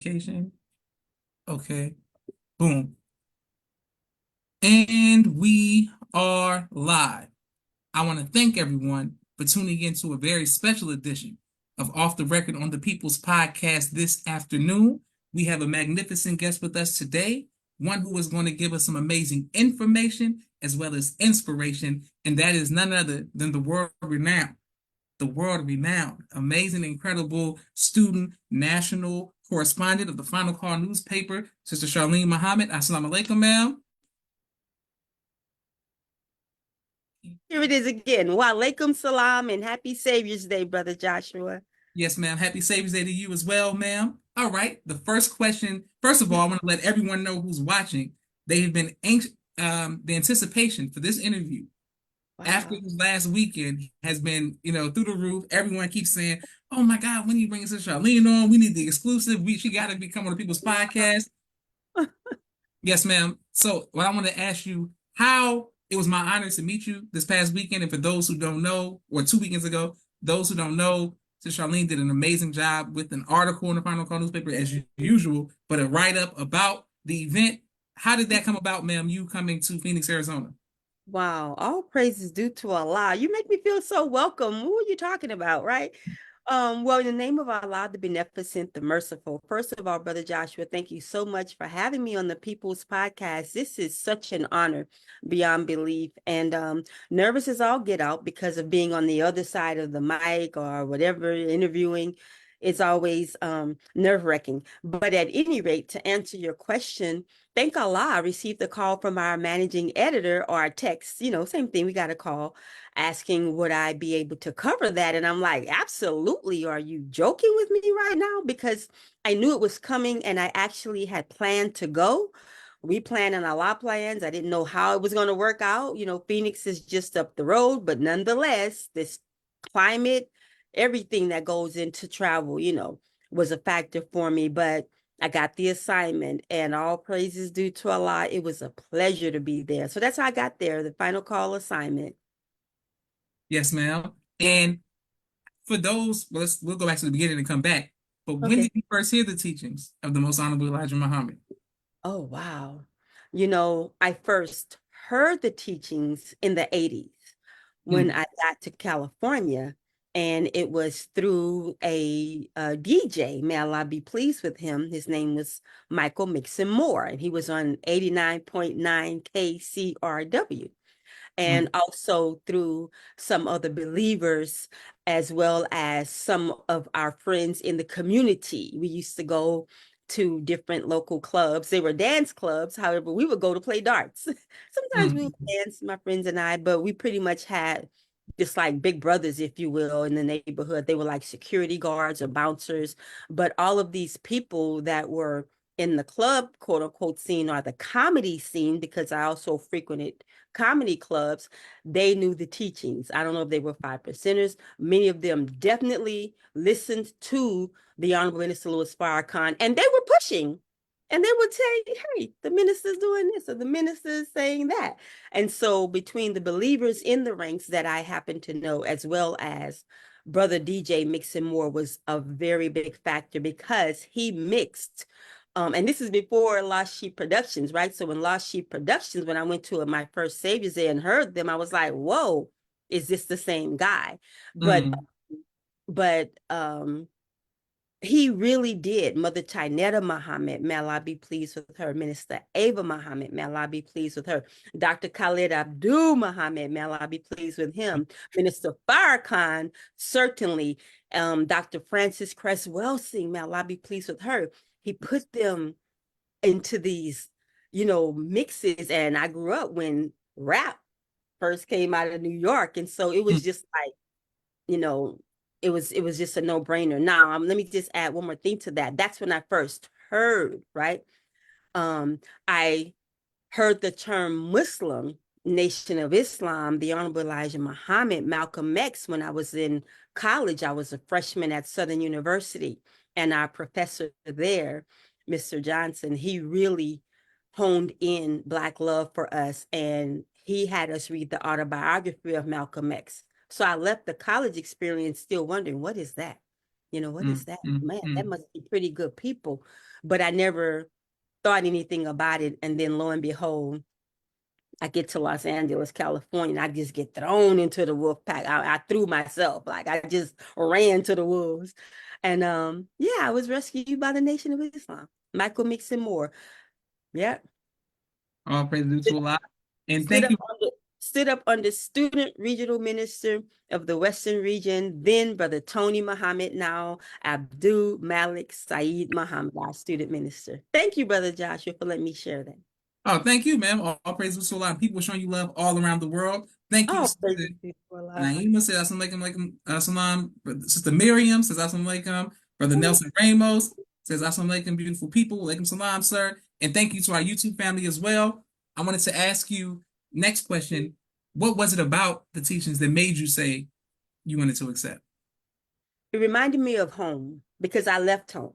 Vacation. Okay. Boom. And we are live. I want to thank everyone for tuning in to a very special edition of Off the Record on the People's Podcast this afternoon. We have a magnificent guest with us today, one who is going to give us some amazing information as well as inspiration, and that is none other than the world renowned, amazing, incredible student, national correspondent of the Final Call newspaper, Sister Charlene Muhammad. Assalamu alaikum, ma'am. Here it is again. Wa alaikum salam and happy Savior's Day, Brother Joshua. Yes, ma'am. Happy Savior's Day to you as well, ma'am. All right. The first question, first of all, I want to let everyone know who's watching. They've been anxious, the anticipation for this interview after Wow. this last weekend has been, through the roof. Everyone keeps saying, "Oh my God, when you bring Sister Charlene on, we need the exclusive. She got to become on the People's Podcast." Yes, ma'am. So, what I want to ask you, how it was my honor to meet you this past weekend. And for those who don't know, or 2 weekends ago, those who don't know, Sis Charlene did an amazing job with an article in the Final Call newspaper as usual, but a write up about the event. How did that come about, ma'am? You coming to Phoenix, Arizona? Wow. All praises due to Allah. You make me feel so welcome. Who are you talking about, right? Well, in the name of Allah, the beneficent, the merciful. First of all, Brother Joshua, thank you so much for having me on the People's Podcast. This is such an honor beyond belief. And nervous as all get out because of being on the other side of the mic or whatever, interviewing. It's always nerve-wracking. But at any rate, to answer your question, thank Allah, I received a call from our managing editor or a text, same thing, we got a call asking would I be able to cover that. And I'm like, absolutely. Are you joking with me right now? Because I knew it was coming and I actually had planned to go. We planned on a lot of plans. I didn't know how it was going to work out. Phoenix is just up the road, but nonetheless, this climate, everything that goes into travel, was a factor for me. But I got the assignment and all praises due to Allah. It was a pleasure to be there. So that's how I got there, the final call assignment. Yes, ma'am. And for those, we'll go back to the beginning and come back. But when Okay. did you first hear the teachings of the Most Honorable Elijah Muhammad? Oh, wow. I first heard the teachings in the 80s when Mm, I got to California, and it was through a DJ. May Allah be pleased with him. His name was Michael Mixon Moore, and he was on 89.9 KCRW, and mm, also through some other believers, as well as some of our friends in the community. We used to go to different local clubs. They were dance clubs. However, we would go to play darts. Sometimes we would mm. dance, my friends and I, but we pretty much had just like big brothers, if you will, in the neighborhood. They were like security guards or bouncers. But all of these people that were in the club, quote unquote, scene or the comedy scene, because I also frequented comedy clubs, they knew the teachings. I don't know if they were 5%ers. Many of them definitely listened to the Honorable Minister Louis Farrakhan, and they were pushing. And they would say, hey, the minister's doing this or the minister's saying that. And so between the believers in the ranks that I happen to know, as well as Brother DJ Mixon Moore was a very big factor because he mixed and this is before Lost Sheep Productions, right? So when Lost Sheep Productions, when I went to my first Savior's Day and heard them, I was like, whoa, is this the same guy? But Mm. but he really did. Mother Chinetta Muhammad, may Allah be pleased with her. Minister Ava Muhammad, may Allah be pleased with her. Dr. Khalid Abdul Muhammad, may Allah be pleased with him. Minister Farrakhan, certainly. Dr. Francis Cress Welsing, may Allah be pleased with her. He put them into these, mixes. And I grew up when rap first came out of New York. And so it was Mm. just like, you know, it was just a no-brainer. Now, let me just add one more thing to that. That's when I first heard, right? I heard the term Muslim, Nation of Islam, the Honorable Elijah Muhammad, Malcolm X, when I was in college. I was a freshman at Southern University, and our professor there, Mr. Johnson, he really honed in Black love for us, and he had us read the autobiography of Malcolm X. So I left the college experience still wondering, what is that? What is mm, that? mm, Man, that mm. must be pretty good people. But I never thought anything about it. And then lo and behold, I get to Los Angeles, California, and I just get thrown into the wolf pack. I threw myself, like I just ran to the wolves. And yeah, I was rescued by the Nation of Islam. Michael Mixon Moore. Yeah. All praise due to Allah. And Stood thank up you. under stood up under student regional minister of the Western region, then Brother Tony Muhammad, now Abdul Malik Saeed Muhammad, our student minister. Thank you, Brother Joshua, for letting me share that. Oh, thank you, ma'am. All praise due to Allah. People showing you love all around the world. Thank you, Oh, sister. praise be to Allah. Naima says assalamu alaikum, salam. Sister Miriam says assalamu alaikum. Brother Nelson Ramos says assalamu alaikum, beautiful people. Alaikum salam, sir. And thank you to our YouTube family as well. I wanted to ask you next question. What was it about the teachings that made you say you wanted to accept? It reminded me of home because I left home.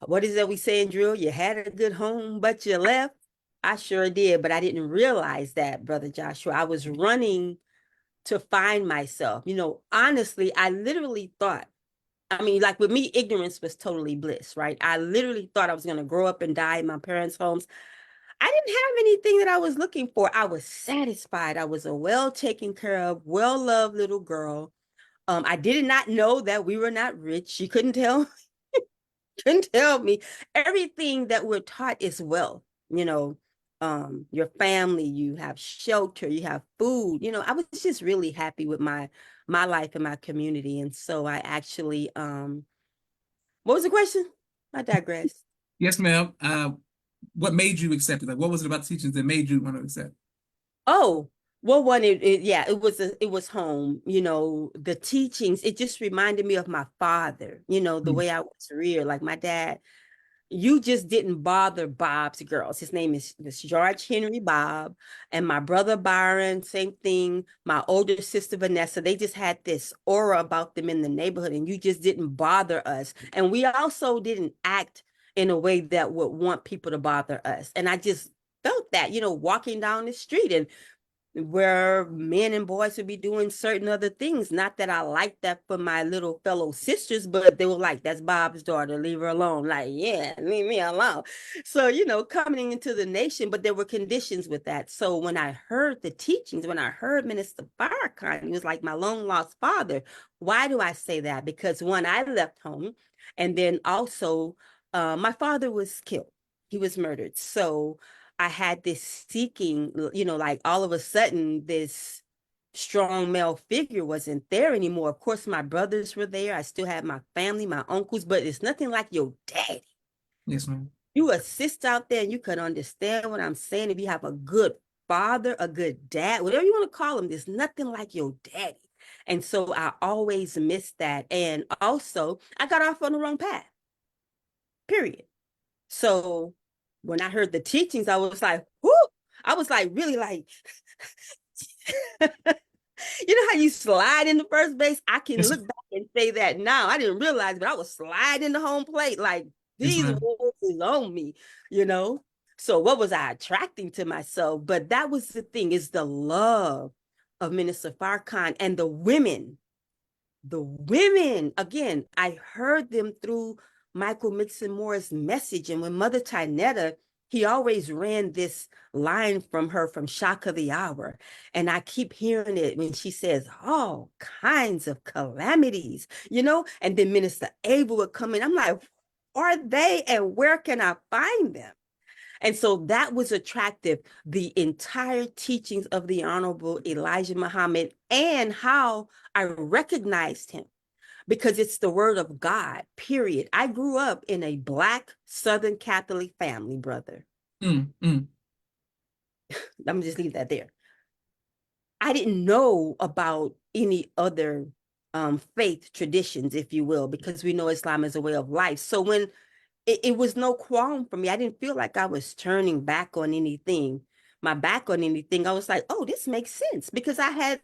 What is that we say in drill? You had a good home, but you left. I sure did, but I didn't realize that, Brother Joshua. I was running to find myself. Honestly, I literally thought, I mean, like with me, ignorance was totally bliss, right? I literally thought I was going to grow up and die in my parents' homes. I didn't have anything that I was looking for. I was satisfied. I was a well taken care of, well loved little girl. I did not know that we were not rich. She couldn't tell, couldn't tell me. Everything that we're taught is wealth. Your family, you have shelter, you have food. I was just really happy with my life and my community. And so I actually what was the question? I digress. Yes, ma'am. What made you accept it? Like, what was it about the teachings that made you want to accept? Oh, well, yeah, it was home. The teachings. It just reminded me of my father. The Mm, way I was reared. Like my dad, you just didn't bother Bob's girls. His name is George Henry Bob, and my brother Byron, same thing. My older sister Vanessa, they just had this aura about them in the neighborhood, and you just didn't bother us. And we also didn't act in a way that would want people to bother us. And I just felt that, walking down the street and where men and boys would be doing certain other things. Not that I like that for my little fellow sisters, but they were like, that's Bob's daughter, leave her alone. Like, yeah, leave me alone. So, coming into the nation, but there were conditions with that. So when I heard the teachings, when I heard Minister Farrakhan, he was like my long lost father. Why do I say that? Because one, I left home, and then also my father was killed. He was murdered. So I had this seeking, like all of a sudden, this strong male figure wasn't there anymore. Of course, my brothers were there. I still had my family, my uncles, but it's nothing like your daddy. yes, ma'am. You assist out there and you can understand what I'm saying. If you have a good father, a good dad, whatever you want to call him, there's nothing like your daddy. And so I always missed that. And also, I got off on the wrong path, period. So when I heard the teachings, I was like, whoo, I was like, really like, you know how you slide in the first base? I can Yes, look back and say that now. I didn't realize, but I was sliding the home plate like yes, these ma'am. wolves is on me, you know? So what was I attracting to myself? But that was the thing, is the love of Minister Farrakhan and the women, again, I heard them through Michael Mixon Moore's message. And when Mother Tynetta, he always ran this line from her from Shock of the Hour. And I keep hearing it when she says, all kinds of calamities, and then Minister Abel would come in. I'm like, are they and where can I find them? And so that was attractive. The entire teachings of the Honorable Elijah Muhammad and how I recognized him, because it's the word of God, period. I grew up in a Black Southern Catholic family, brother. Mm, mm, Let me just leave that there. I didn't know about any other faith traditions, if you will, because we know Islam is a way of life. So when it was no qualm for me. I didn't feel like I was turning back on anything, my back on anything. I was like, oh, this makes sense, because I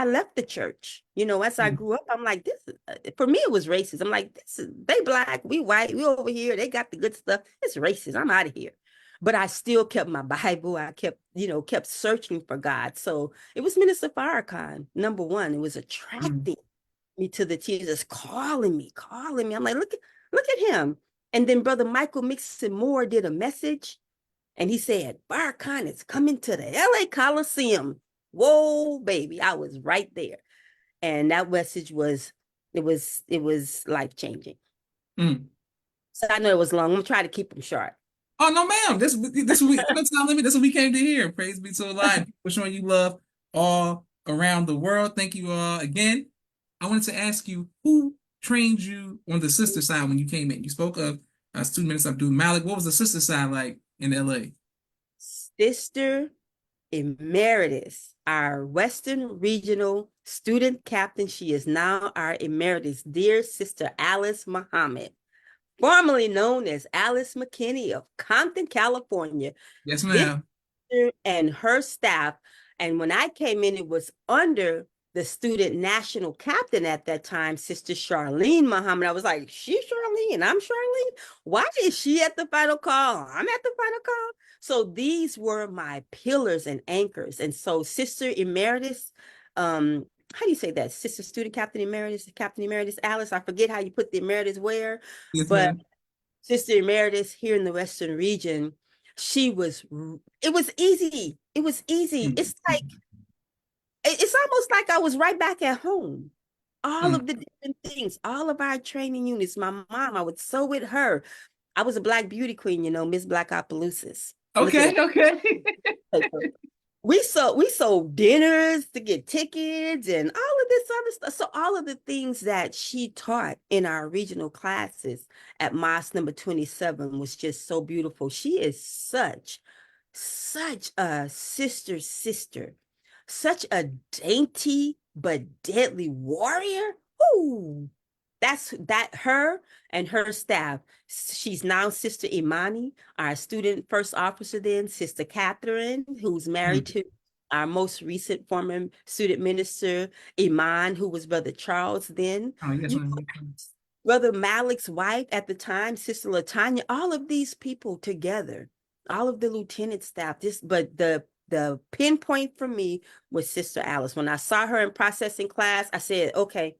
left the church. As I mm, grew up, I'm like, this is, for me, it was racist. I'm like, they Black, we white, we over here, they got the good stuff. It's racist. I'm out of here. But I still kept my Bible. I kept searching for God. So it was Minister Farrakhan, number one. It was mm. attracting. me to the tears, just calling me, calling me. I'm like, look at him. And then Brother Michael Mixon Moore did a message, and he said, Farrakhan is coming to the LA Coliseum. Whoa, baby, I was right there. And that message was, it was life changing. Mm. So I know it was long. I'm gonna try to keep them short. Oh no, ma'am. This we no time limit. This is what we came to hear. Praise be to Allah. People showing you love all around the world. Thank you again. I wanted to ask you who trained you on the sister side when you came in. You spoke of student minister Abdul Malik. What was the sister side like in LA? Sister Emeritus, our Western Regional Student Captain. She is now our Emeritus, dear Sister Alice Muhammad, formerly known as Alice McKinney of Compton, California. Yes, This ma'am. and her staff. And when I came in, it was under the student national captain at that time, Sister Charlene Muhammad. I was like, she's Charlene, I'm Charlene. Why is she at the final call? I'm at the final call. So these were my pillars and anchors. And so Sister Emeritus, how do you say that? Sister Student Captain Emeritus Alice. I forget how you put the emeritus where, Yes, but ma'am. Sister Emeritus here in the Western region, she was, it was easy. It was easy. Mm, It's like, it's almost like I was right back at home. All mm. of the different things, all of our training units, my mom, I would sew with her. I was a Black beauty queen, Miss Black Opelousas. Look it Okay, up. okay. We sold dinners to get tickets and all of this other stuff. So all of the things that she taught in our regional classes at Mosque number 27 was just so beautiful. She is such a sister, such a dainty but deadly warrior. Ooh, that her and her staff. She's now Sister Imani, our student first officer, then Sister Catherine, who's married Mm. to our most recent former student minister, Iman, who was Brother Charles then. Oh, yes, You ma'am. Brother Malik's wife at the time, Sister Latanya, all of these people together, all of the lieutenant staff, but the pinpoint for me was Sister Alice. When I saw her in processing class, I said, okay,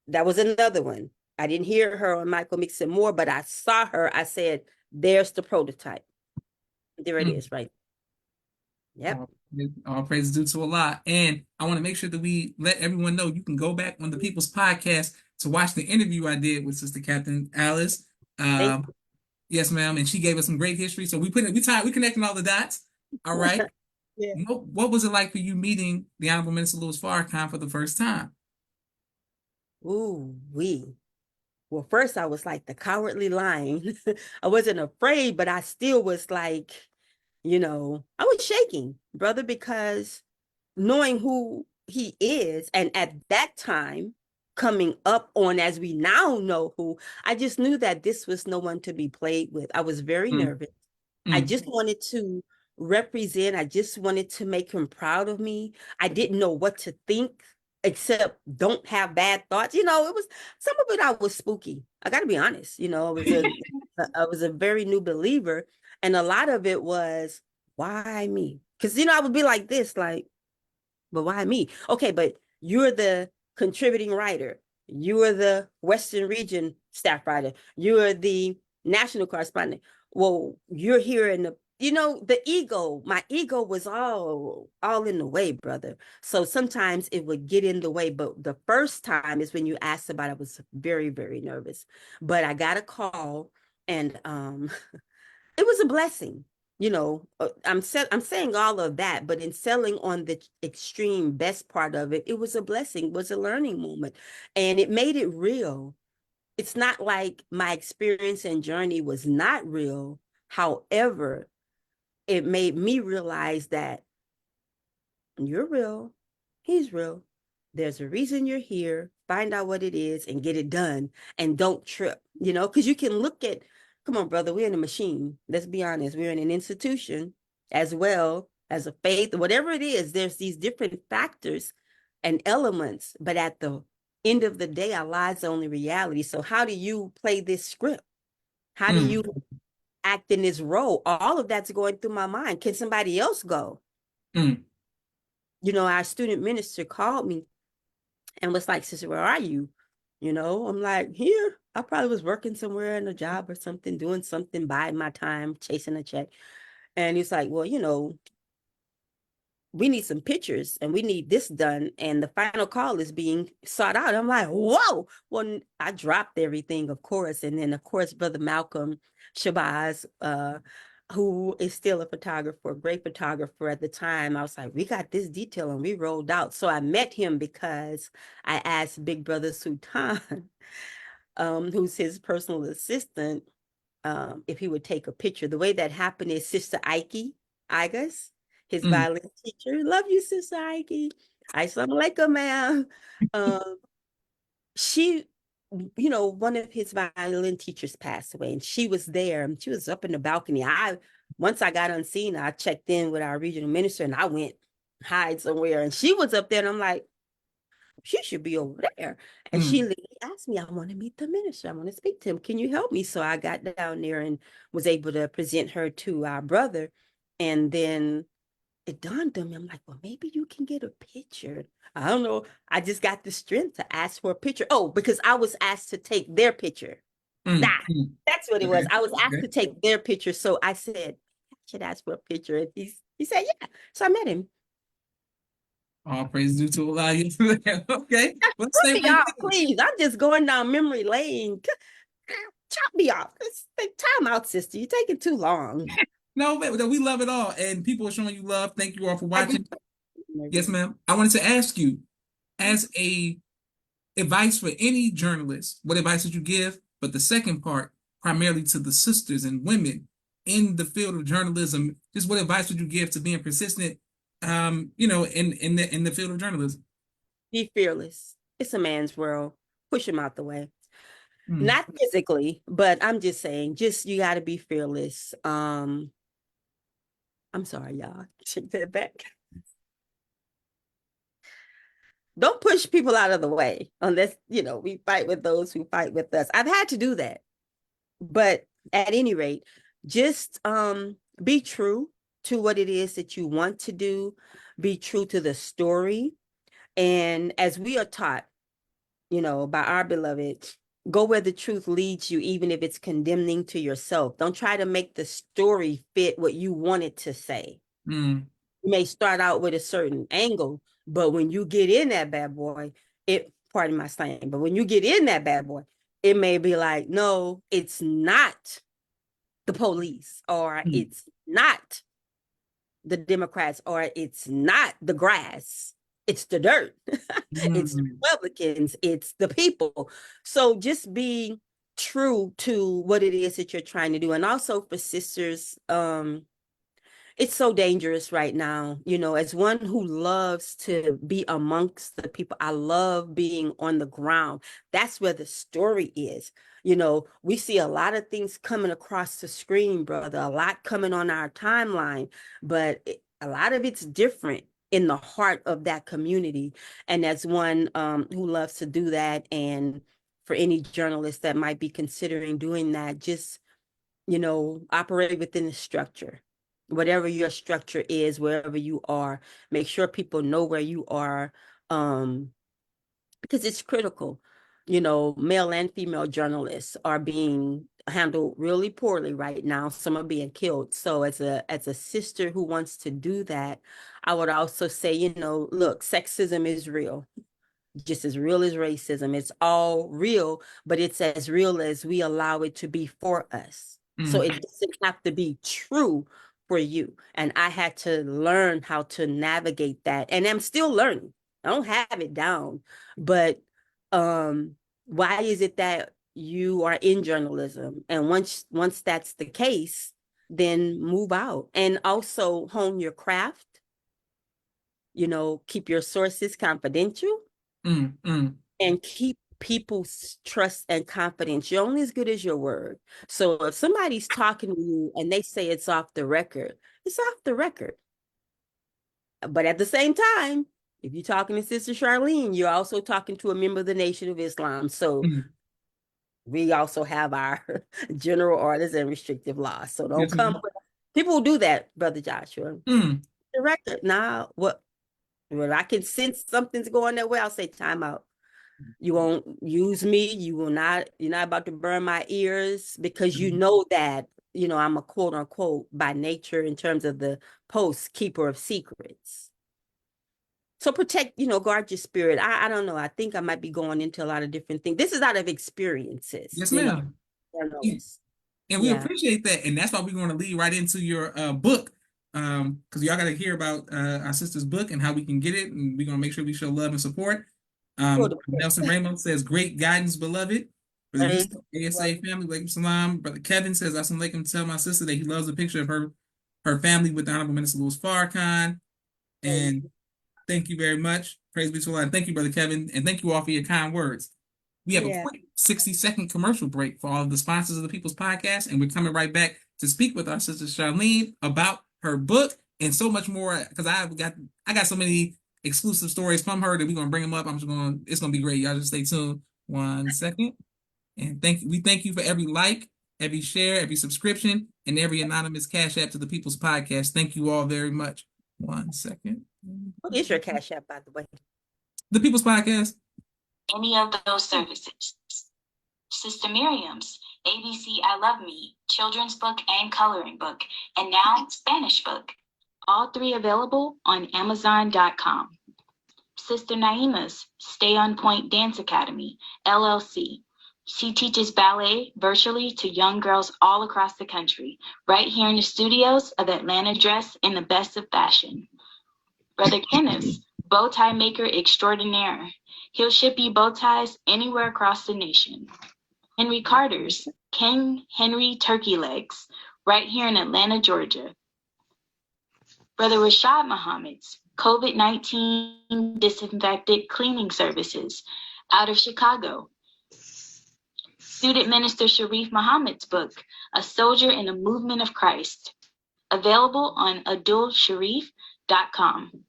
that was another one. I didn't hear her on Michael Mixon Moore, but I saw her. I said, there's the prototype. There it Mm. is, right? Yep. All praise is due to Allah. And I want to make sure that we let everyone know you can go back on the People's Podcast to watch the interview I did with Sister Captain Alice. Thank Um, yes, ma'am. And she gave us some great history. So we connecting all the dots. All you. right. Yeah. What was it like for you meeting the Honorable Minister Louis Farrakhan for the first time? Ooh, we. Well, first I was like the cowardly lion. I wasn't afraid, but I still was like, I was shaking, brother, because knowing who he is, and at that time, coming up on as we now know who, I just knew that this was no one to be played with. I was very Mm, nervous. I mm, just wanted to represent, I just wanted to make him proud of me. I didn't know what to think except don't have bad thoughts. It was some of it I was spooky. I got to be honest. I was a very new believer, and a lot of it was why me? Because I would be like this, like, but why me? Okay, but you're the contributing writer. You are the Western region staff writer. You are the national correspondent. Well, you're here in the ego. My ego was all in the way, brother. So sometimes it would get in the way. But the first time is when you asked about it, I was very, very nervous. But I got a call, and it was a blessing. I'm saying all of that, but in selling on the extreme best part of it, it was a blessing, it was a learning moment, and it made it real. It's not like my experience and journey was not real. However, it made me realize that you're real. He's real. There's a reason you're here. Find out what it is and get it done. And don't trip, because you can look at, come on, brother, we're in a machine. Let's be honest. We're in an institution as well as a faith, whatever it is. There's these different factors and elements. But at the end of the day, our lives are only reality. So, how do you play this script? How do mm, you act in this role? All of that's going through my mind. Can somebody else go? mm, Our student minister called me and was like, "Sister, where are you?" I'm like, "Here." I probably was working somewhere in a job or something, doing something, biding my time, chasing a check. And he's like, "Well, we need some pictures and we need this done. And the final call is being sought out." I'm like, whoa. Well, I dropped everything, of course. And then, of course, Brother Malcolm Shabazz, who is still a photographer, a great photographer at the time, I was like, we got this detail, and we rolled out. So I met him because I asked Big Brother Sultan, who's his personal assistant, if he would take a picture. The way that happened is Sister Ike Igas, his Mm, violin teacher. Love you, Sister Ike. Assalamu alaikum, ma'am. Um, she, one of his violin teachers passed away, and she was there, and she was up in the balcony. Once I got unseen, I checked in with our regional minister, and I went hide somewhere, and she was up there, and I'm like, she should be over there. And she mm, literally asked me, I want to meet the minister. I want to speak to him. Can you help me? So I got down there and was able to present her to our brother. And then it dawned on me, I'm like, well, maybe you can get a picture. I don't know. I just got the strength to ask for a picture. Oh, because I was asked to take their picture. mm, Nah, mm. that's what it was. Okay. I was asked Okay. to take their picture. So I said, I should ask for a picture. And he said, yeah. So I met him. All praise due to Allah. Okay. Let's stay Cut me right off, there. please. I'm just going down memory lane. Chop me off. Time out, sister. You're taking too long. No, we love it all. And people are showing you love. Thank you all for I do. watching. Yes, ma'am. I wanted to ask you, as a advice for any journalist, what advice would you give? But the second part, primarily to the sisters and women in the field of journalism, just what advice would you give to being persistent, in the field of journalism? Be fearless. It's a man's world. Push him out the way. Mm, Not physically, but I'm just saying, just you got to be fearless. I'm sorry, y'all. Take that back. Don't push people out of the way unless, we fight with those who fight with us. I've had to do that. But at any rate, just be true to what it is that you want to do. Be true to the story. And as we are taught, by our beloved, go where the truth leads you, even if it's condemning to yourself. Don't try to make the story fit what you want it to say. mm, You may start out with a certain angle, but when you get in that bad boy, pardon my slang, but when you get in that bad boy, it may be like, no, it's not the police, or mm, it's not the Democrats, or it's not the grass. It's the dirt. It's the mm, Republicans. It's the people. So just be true to what it is that you're trying to do. And also for sisters, it's so dangerous right now. As one who loves to be amongst the people, I love being on the ground. That's where the story is. We see a lot of things coming across the screen, brother, a lot coming on our timeline, but a lot of it's different in the heart of that community. And as one who loves to do that, and for any journalist that might be considering doing that, just operate within the structure. Whatever your structure is, wherever you are, make sure people know where you are, because it's critical. Male and female journalists are being handled really poorly right now. Some are being killed. So as a sister who wants to do that, I would also say, look, sexism is real, just as real as racism. It's all real, but it's as real as we allow it to be for us. So mm, it doesn't have to be true for you. And I had to learn how to navigate that. And I'm still learning. I don't have it down. But why is it that you are in journalism? And once that's the case, then move out and also hone your craft, keep your sources confidential, mm, mm, and keep people's trust and confidence. You're only as good as your word. So if somebody's talking to you and they say it's off the record, it's off the record. But at the same time, if you're talking to Sister Charlene, you're also talking to a member of the Nation of Islam. So mm. we also have our general orders and restrictive laws. So don't Yes, come. ma'am. People will do that, Brother Joshua. Mm, The record now, what? When I can sense something's going that way, I'll say time out. You won't use me. You're not about to burn my ears because you know that, I'm a quote unquote by nature in terms of the post keeper of secrets. So protect, guard your spirit. I don't know. I think I might be going into a lot of different things. This is out of experiences, Yes, ma'am. I don't know this. And we Yeah. appreciate that. And that's why we're going to lead right into your book. Because y'all got to hear about our sister's book and how we can get it. And we're going to make sure we show love and support. Go to Nelson Raymond says, great guidance, beloved. Brother praise Yusuf, the Lord. ASA family, Alaikum Salam. Brother Kevin says, Assalamu alaikum, tell my sister that he loves a picture of her family with the Honorable Minister Louis Farrakhan. Praise And thank you very much. Praise be to Allah. And thank you, Brother Kevin. And thank you all for your kind words. We have a Yeah. quick 60-second commercial break for all of the sponsors of the People's Podcast, and we're coming right back to speak with our sister Charlene about her book and so much more. Because I got so many exclusive stories from her that we're gonna bring them up. It's gonna be great. Y'all just stay tuned. 1 second, and we thank you for every like, every share, every subscription, and every anonymous cash app to the People's Podcast. Thank you all very much. 1 second. What is your cash app, by the way? The People's Podcast. Any of those services. Sister Miriam's ABC I Love Me, children's book and coloring book, and now Spanish book. All three available on Amazon.com. Sister Naima's Stay on Point Dance Academy, LLC. She teaches ballet virtually to young girls all across the country, right here in the studios of Atlanta Dress in the best of fashion. Brother Kenneth's Bow Tie Maker Extraordinaire. He'll ship you bow ties anywhere across the nation. Henry Carter's King Henry Turkey Legs, right here in Atlanta, Georgia. Brother Rashad Muhammad's COVID-19 Disinfected Cleaning Services, out of Chicago. Student Minister Sharif Muhammad's book, A Soldier in the Movement of Christ, available on adulsharif.com.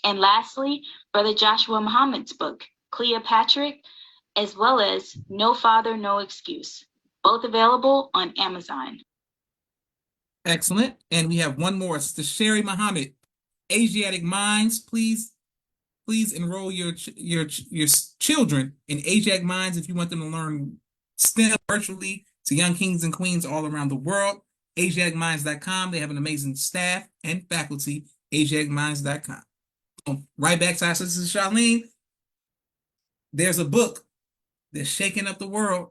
And lastly, Brother Joshua Muhammad's book, Cleopatra, as well as No Father, No Excuse, both available on Amazon. Excellent. And we have one more. Sister Sherry Muhammad, Asiatic Minds. Please enroll your children in Asiatic Minds if you want them to learn STEM virtually to young kings and queens all around the world. AsiaticMinds.com. They have an amazing staff and faculty. AsiaticMinds.com. Right back to our sister Charlene. There's a book that's shaking up the world.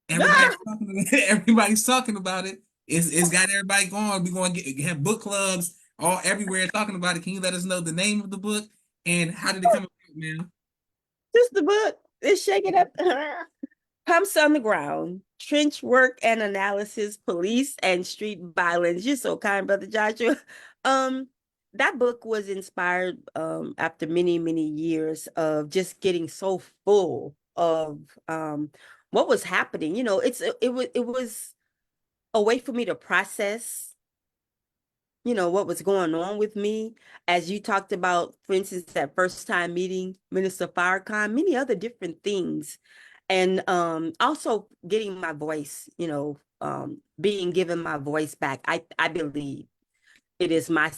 Everybody's talking about it. It's got everybody going. We're going to have book clubs all everywhere talking about it. Can you let us know the name of the book and how did it come about, man? Just the book. It's shaking up. Pumps on the ground, trench work and analysis, police and street violence. You're so kind, Brother Joshua. That book was inspired after many, many years of just getting so full of what was happening. It was a way for me to process, what was going on with me. As you talked about, for instance, that first time meeting Minister Farrakhan, many other different things. And also getting my voice, being given my voice back. I believe it is my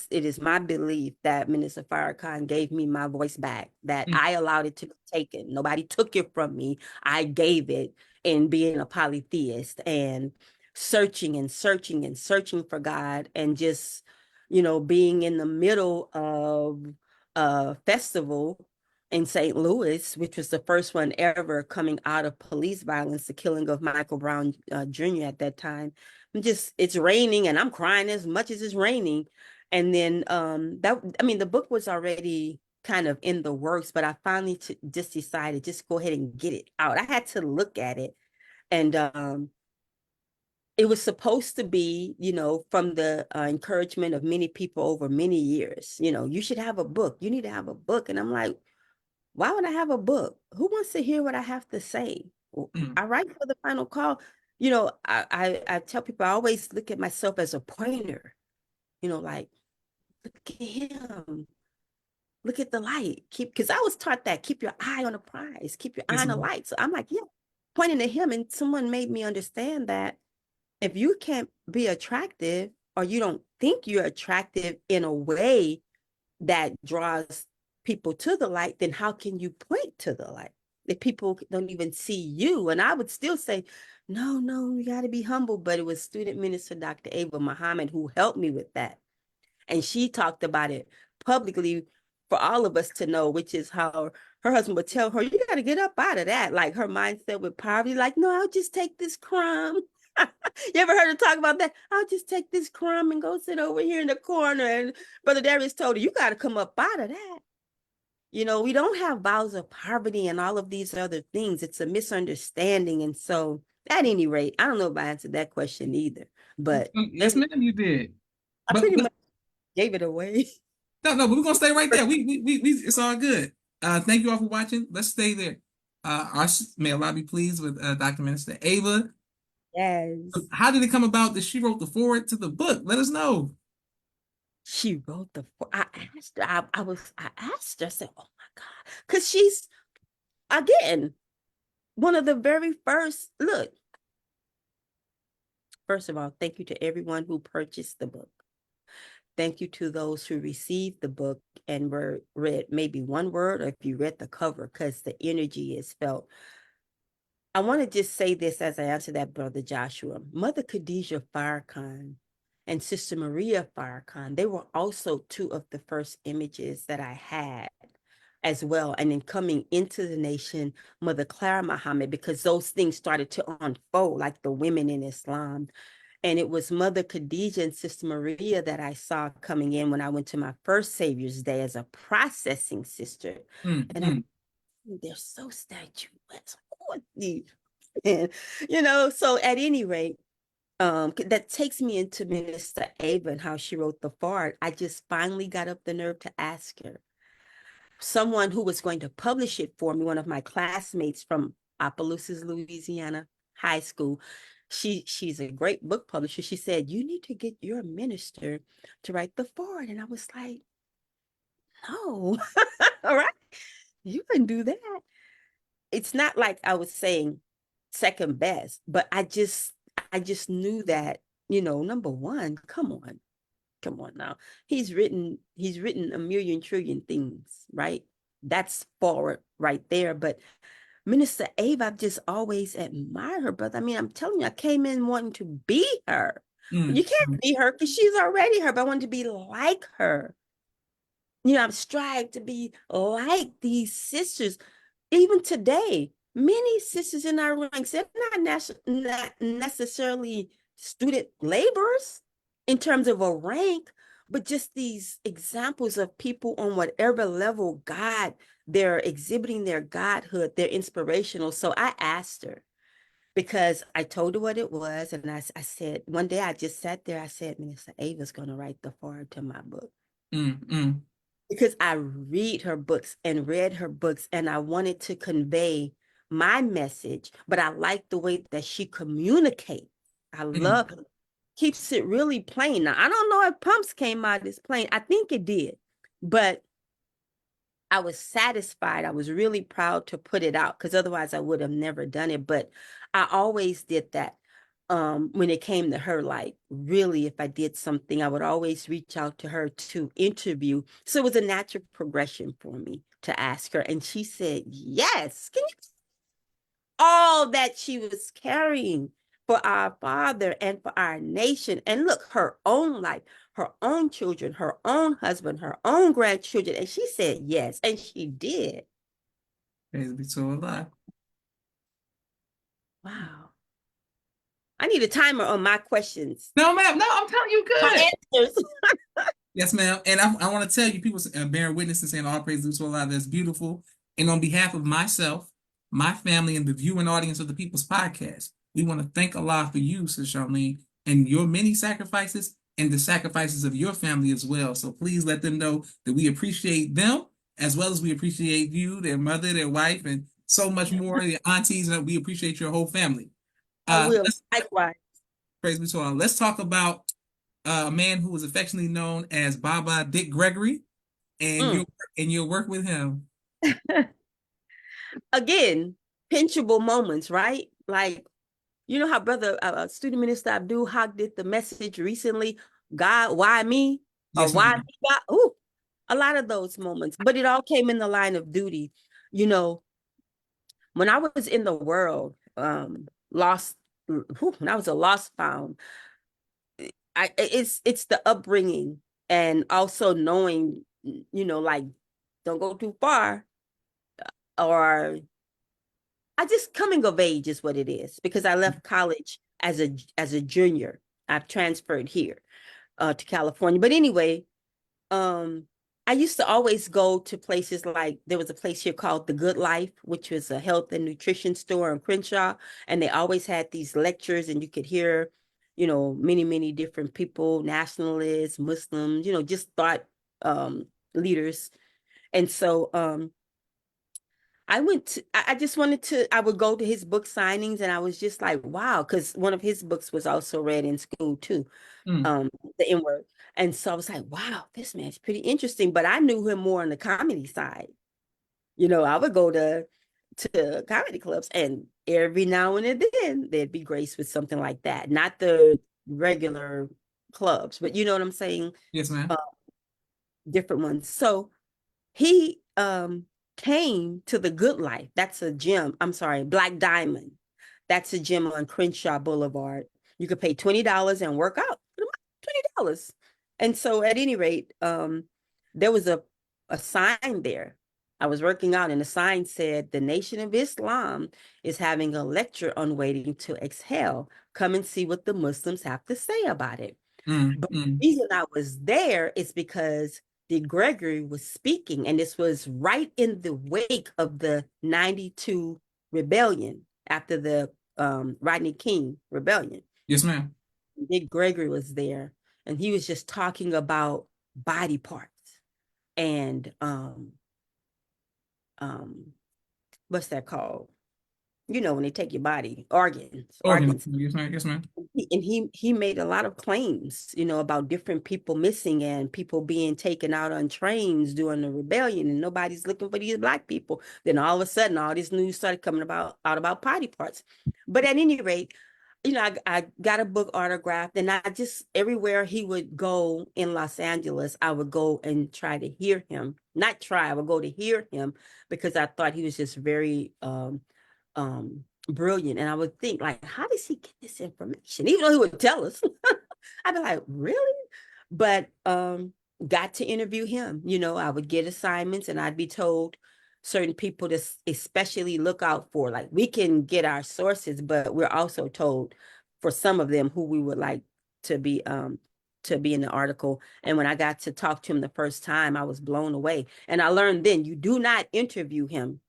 belief that Minister Farrakhan gave me my voice back, that I allowed it to be taken. Nobody took it from me. I gave it in being a polytheist and searching and searching and searching for God, and just, being in the middle of a festival in St. Louis, which was the first one ever coming out of police violence, the killing of Michael Brown Jr. at that time. It's raining and I'm crying as much as it's raining. And then the book was already kind of in the works, but I finally just decided, just go ahead and get it out. I had to look at it. And it was supposed to be, from the encouragement of many people over many years, you should have a book. You need to have a book. And I'm like, why would I have a book? Who wants to hear what I have to say? I write for the final call. I tell people, I always look at myself as a pointer, like, look at him. Look at the light. Because I was taught that, keep your eye on the prize, keep your eye on the light. So I'm like, yeah, pointing at him. And someone made me understand that if you can't be attractive, or you don't think you're attractive in a way that draws people to the light, then how can you point to the light? if people don't even see you. And I would still say, no, you got to be humble. But it was student minister Dr. Ava Muhammad who helped me with that. And she talked about it publicly for all of us to know, which is how her husband would tell her, you got to get up out of that. Like her mindset with poverty, like, no, I'll just take this crumb. You ever heard her talk about that? I'll just take this crumb and go sit over here in the corner. And Brother Darius told her, you got to come up out of that. You know, we don't have vows of poverty and all of these other things. It's a misunderstanding. And so, at any rate, I don't know if I answered that question either, but Yes, ma'am, you did. I pretty much gave it away. No, but we're gonna stay right there. It's all good. Thank you all for watching. Let's stay there. May Allah be pleased with Dr. Minister Ava. Yes. How did it come about that she wrote the foreword to the book? Let us know. She wrote I asked her, I asked her, I said, oh my God, because she's, again, one of the very first, look, first of all, thank you to everyone who purchased the book. Thank you to those who received the book and read maybe one word, or if you read the cover, because the energy is felt. I want to just say this as I answer that, Brother Joshua. Mother Khadijah Farrakhan and Sister Maria Farrakhan, they were also two of the first images that I had as well. And then coming into the nation, Mother Clara Muhammad, because those things started to unfold, like the women in Islam. And it was Mother Khadijah and Sister Maria that I saw coming in when I went to my first Savior's Day as a processing sister. And they're so statuesque. And, you know, so at any rate, that takes me into Minister Ava and how she wrote the foreword. I just finally got up the nerve to ask her. Someone who was going to publish it for me, one of my classmates from Opelousas, Louisiana High School, she's a great book publisher. She said, you need to get your minister to write the foreword. And I was like, no, all right, you can do that. It's not like I was saying second best, but I just knew that, you know, number one, come on now. He's written a million trillion things, right? That's forward right there. But Minister Ava, I've just always admired her, brother. I mean, I'm telling you, I came in wanting to be her. You can't be her because she's already her, but I wanted to be like her. You know, I've strived to be like these sisters. Even today, many sisters in our ranks, they're not necessarily student laborers in terms of a rank, but just these examples of people on whatever level God, they're exhibiting their godhood, they're inspirational. So I asked her, because I told her what it was. And I said, one day I just sat there, I said, Minister Ava's going to write the foreword to my book. Because I read her books and read her books, and I wanted to convey my message, but I like the way that she communicates. I love it. Keeps it really plain. Now, I don't know if Pumps came out as plain. I think it did, but I was satisfied. I was really proud to put it out, because otherwise I would have never done it. But I always did that. When it came to her, like, really, if I did something, I would always reach out to her to interview. So it was a natural progression for me to ask her. And she said, yes. Can you all that she was carrying for our Father and for our nation? And look, her own life, her own children, her own husband, her own grandchildren. And she said yes, and she did. Praise be to Allah. Wow. I need a timer on my questions. No, ma'am. No, I'm telling you good. My answers. Yes, ma'am. And I want to tell you, people bearing witness and saying all praise to Allah, that's beautiful. And on behalf of myself, my family, and the viewing audience of the People's Podcast, we want to thank Allah for you, Sis Charlene, and your many sacrifices and the sacrifices of your family as well. So please let them know that we appreciate them as well as we appreciate you, their mother, their wife, and so much more, their aunties, and we appreciate your whole family. I will. Likewise. Praise be to Allah. Let's talk about a man who was affectionately known as Baba Dick Gregory, and your work with him. Again, pinchable moments, right? Like, you know how Brother Student Minister Abdul Haq did the message recently, God, why me? Or Yes, why me, God? Ooh, a lot of those moments. But it all came in the line of duty. You know, when I was in the world, lost, when I was a lost found, it's the upbringing and also knowing, like don't go too far, or I just coming of age is what it is, because I left college as a junior. I've transferred here to California. But anyway, um, I used to always go to places like there was a place here called The Good Life, which was a health and nutrition store in Crenshaw, and they always had these lectures, and you could hear, many, many different people, nationalists, Muslims, just thought um leaders. And so I just wanted to, I would go to his book signings, and I was just like, wow, because one of his books was also read in school too, Mm. the N word. And so I was like, wow, this man's pretty interesting. But I knew him more on the comedy side. I would go to comedy clubs, and every now and then there'd be grace with something like that. Not the regular clubs, but you know what I'm saying? Yes, ma'am. Uh, different ones. So he came to the Good Life. That's a gym. I'm sorry, Black Diamond. That's a gym on Crenshaw Boulevard. You could pay $20 and work out. $20. And so at any rate, there was a sign there. I was working out, and the sign said, "The Nation of Islam is having a lecture on waiting to exhale. Come and see what the Muslims have to say about it." Mm, But mm. the reason I was there is because the Gregory was speaking, and this was right in the wake of the 92 rebellion, after the Rodney King rebellion. Yes, ma'am. Big Gregory was there, and he was just talking about body parts and um what's that called? When they take your body, organs. Yes, ma'am. Yes, ma'am. And he made a lot of claims, about different people missing and people being taken out on trains during the rebellion, and nobody's looking for these Black people. Then all of a sudden, all this news started coming out about body parts. But at any rate, I got a book autographed, and I just, everywhere he would go in Los Angeles, I would go and try to hear him. Not try, I would go to hear him, because I thought he was just very brilliant. And I would think, like, how does he get this information? Even though he would tell us. I'd be like, really? But got to interview him. I would get assignments, and I'd be told certain people to especially look out for. Like, we can get our sources, but we're also told for some of them who we would like to be in the article. And when I got to talk to him the first time, I was blown away. And I learned then, you do not interview him.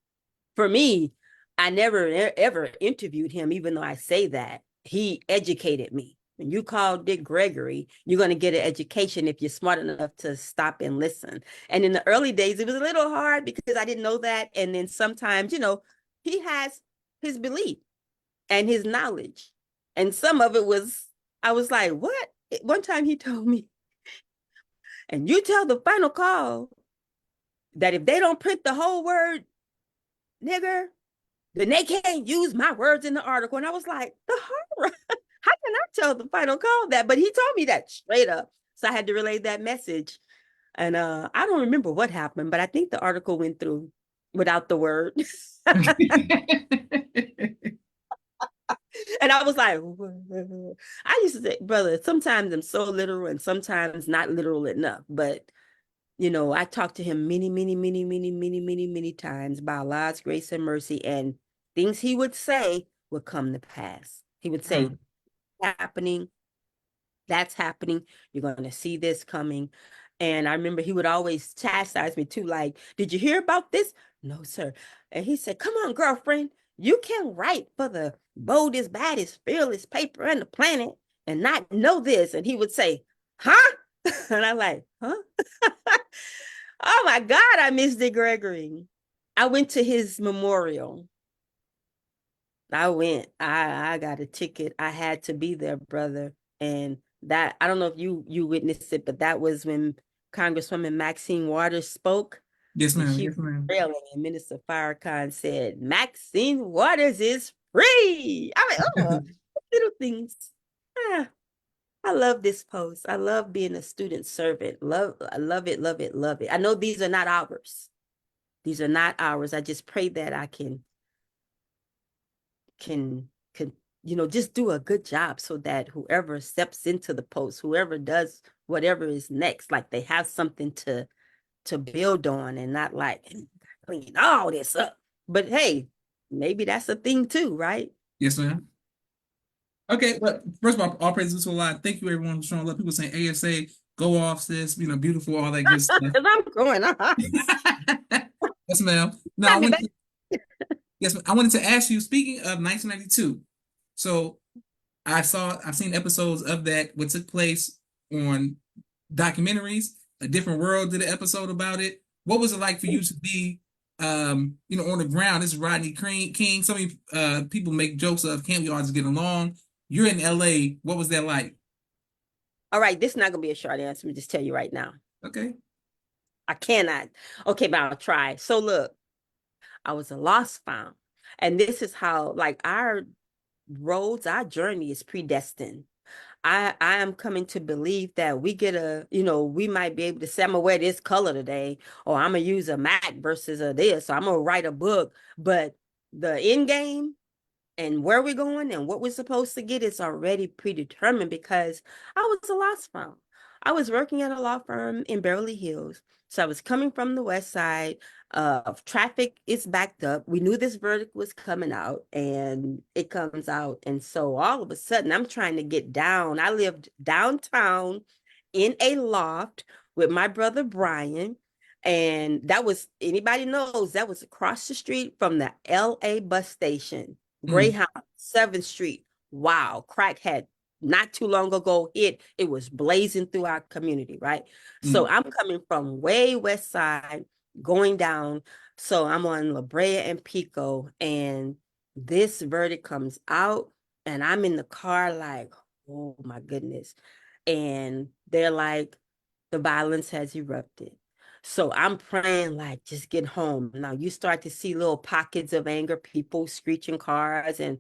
For me, I never ever interviewed him, even though I say that. He educated me. When you call Dick Gregory, you're going to get an education if you're smart enough to stop and listen. And in the early days, it was a little hard because I didn't know that. And then sometimes, he has his belief and his knowledge. And some of it was, I was like, what? One time he told me, "And you tell the final call that if they don't print the whole word, nigger, then they can't use my words in the article." And I was like, the horror. How can I tell the final call that? But he told me that straight up. So I had to relay that message. And I don't remember what happened, but I think the article went through without the word. And I was like, I used to say, brother, sometimes I'm so literal and sometimes not literal enough. But I talked to him many, many, many, many, many, many, many times by Allah's grace and mercy, and things he would say would come to pass. He would say, Mm. happening, that's happening. You're going to see this coming. And I remember he would always chastise me too, like, "Did you hear about this?" "No, sir." And he said, "Come on, girlfriend, you can write for the boldest, baddest, fearless paper on the planet and not know this." And he would say, "Huh?" And I'm like, "Huh?" Oh my God, I missed Dick Gregory. I went to his memorial. I went. I got a ticket. I had to be there, brother. And that, I don't know if you witnessed it, but that was when Congresswoman Maxine Waters spoke, Yes, and ma'am. she Yes, was ma'am. railing, and Minister Farrakhan said, "Maxine Waters is free." I mean, oh, little things. Ah, I love this post. I love being a student servant. I love it, love it, love it. I know these are not ours. These are not ours. I just pray that I can can just do a good job so that whoever steps into the post, whoever does whatever is next, like they have something to build on and not like clean all this up. But hey, maybe that's a thing too, right? Yes, ma'am. Okay, but first of all praises to Allah. Thank you everyone for showing love. People saying ASA, go off, sis, beautiful, all that good stuff. Because I'm going on. Yes, ma'am. Now yes, I wanted to ask you, speaking of 1992, so I've seen episodes of that, what took place on documentaries. A Different World did an episode about it. What was it like for you to be, on the ground? This is Rodney King. So many people make jokes of, can't we all just get along? You're in LA. What was that like? All right, this is not gonna be a short answer. Let me just tell you right now. Okay. I cannot. Okay, but I'll try. So look, I was a lost found. And this is how, like, our roads, our journey is predestined. I am coming to believe that we might be able to say, I'm gonna wear this color today, or I'm gonna use a Mac versus a this, or I'm gonna write a book. But the end game and where we're going and what we're supposed to get is already predetermined because I was a lost found. I was working at a law firm in Beverly Hills. So I was coming from the west side. Traffic is backed up. We knew this verdict was coming out and it comes out. And so all of a sudden, I'm trying to get down. I lived downtown in a loft with my brother Brian. And that was, anybody knows, that was across the street from the LA bus station. Mm, Greyhound, 7th Street. Wow, crack had not too long ago hit. It was blazing through our community, right? So mm, I'm coming from way west side, going down. So I'm on La Brea and Pico, and this verdict comes out, and I'm in the car like, oh my goodness. And they're like, the violence has erupted. So I'm praying, like, just get home. Now you start to see little pockets of anger, people screeching cars and,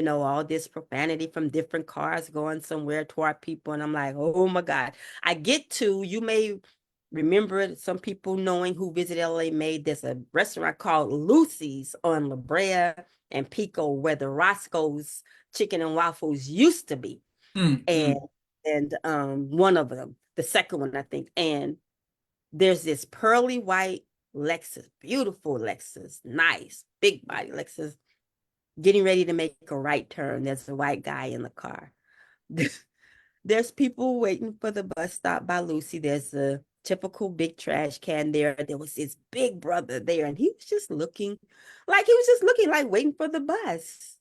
all this profanity from different cars going somewhere toward people. And I'm like, oh my God. You may remember it, some people knowing who visit LA made, there's a restaurant called Lucy's on La Brea and Pico where the Roscoe's Chicken and Waffles used to be. mm, And mm, one of them, the second one, I think. And there's this pearly white Lexus, beautiful Lexus, nice, big body Lexus, getting ready to make a right turn. There's a white guy in the car. There's people waiting for the bus stop by Lucy. There's a typical big trash can there. There was his big brother there, and he was just looking like waiting for the bus.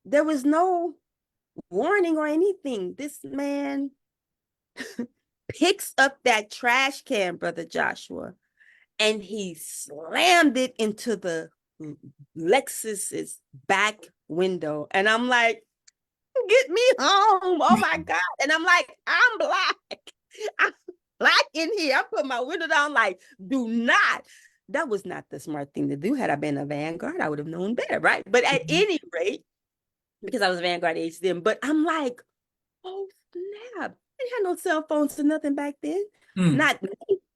There was no warning or anything. This man picks up that trash can, Brother Joshua, and he slammed it into the Lexus's back window. And I'm like, get me home. Oh my God. And I'm like, I'm black. I'm black in here. I put my window down, like, do not. That was not the smart thing to do. Had I been a Vanguard, I would have known better, right? But at any rate, because I was Vanguard age then, but I'm like, oh snap. They had no cell phones or nothing back then. mm, Not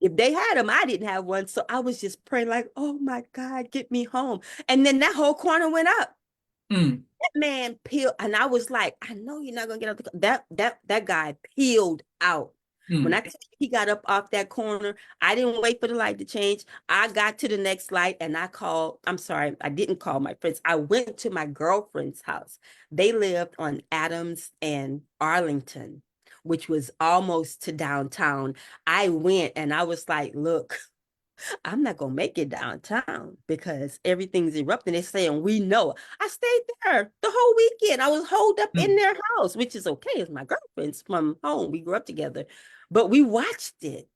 if they had them, I didn't have one. So I was just praying, like, oh my God, get me home. And then that whole corner went up. mm, That man peeled, and I was like, I know you're not gonna get out that guy peeled out. When mm, I tell you he got up off that corner, I didn't wait for the light to change. I got to the next light and I'm sorry, I didn't call my friends. I went to my girlfriend's house. They lived on Adams and Arlington, which was almost to downtown. I went and I was like, look, I'm not gonna make it downtown because everything's erupting. They're saying we know. I stayed there the whole weekend. I was holed up in mm, their house, which is okay. It's my girlfriend's from home. We grew up together, but we watched it.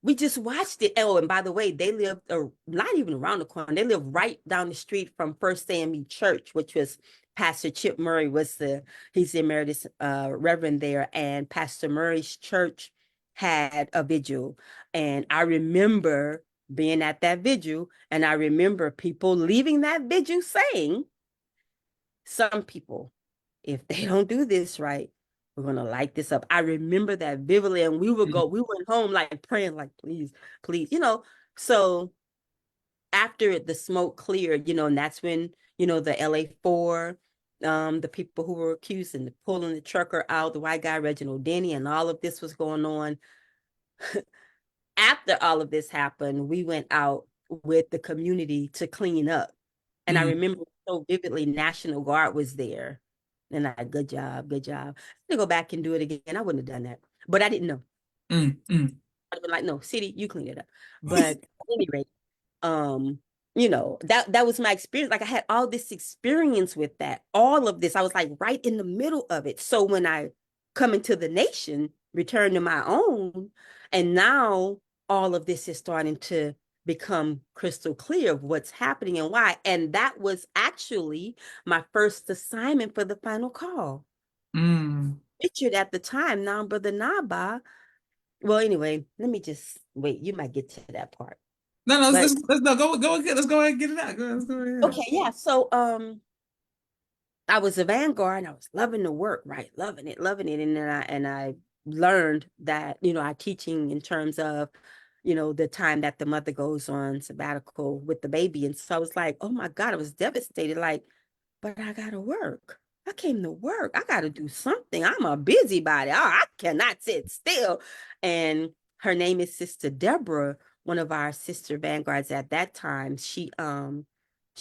We just watched it. Oh, and by the way, they lived not even around the corner. They lived right down the street from First AME Church, which was Pastor Chip Murray he's the emeritus reverend there, and Pastor Murray's church had a vigil, and I remember being at that vigil, and I remember people leaving that vigil saying, "Some people, if they don't do this right, we're gonna light this up." I remember that vividly, and we mm, went home like praying, like, please, please, So after the smoke cleared, and that's when, the LA 4 the people who were accused and pulling the trucker out, the white guy, Reginald Denny, and all of this was going on. After all of this happened, we went out with the community to clean up. And I Mm, remember so vividly, National Guard was there. And I, good job, good job. To go back and do it again, I wouldn't have done that. But I didn't know. mm. I'd have been like, no, city, you clean it up. But at any rate, um, that was my experience. Like I had all this experience with that, all of this. I was like right in the middle of it. So when I come into the nation, return to my own, and now all of this is starting to become crystal clear of what's happening and why. And that was actually my first assignment for the final call. Mm. Richard at the time, now Brother Naba. Well, anyway, let me just wait. You might get to that part. No, no, But let's no, let's go ahead and get it out. Let's go ahead. okay, yeah. So I was a vanguard and I was loving the work, right? Loving it, loving it. And then I learned that, our teaching in terms of, the time that the mother goes on sabbatical with the baby. And so I was like, oh my God, I was devastated. Like, but I gotta work. I came to work. I gotta do something. I'm a busybody. I cannot sit still. And her name is Sister Deborah, one of our sister vanguards at that time. She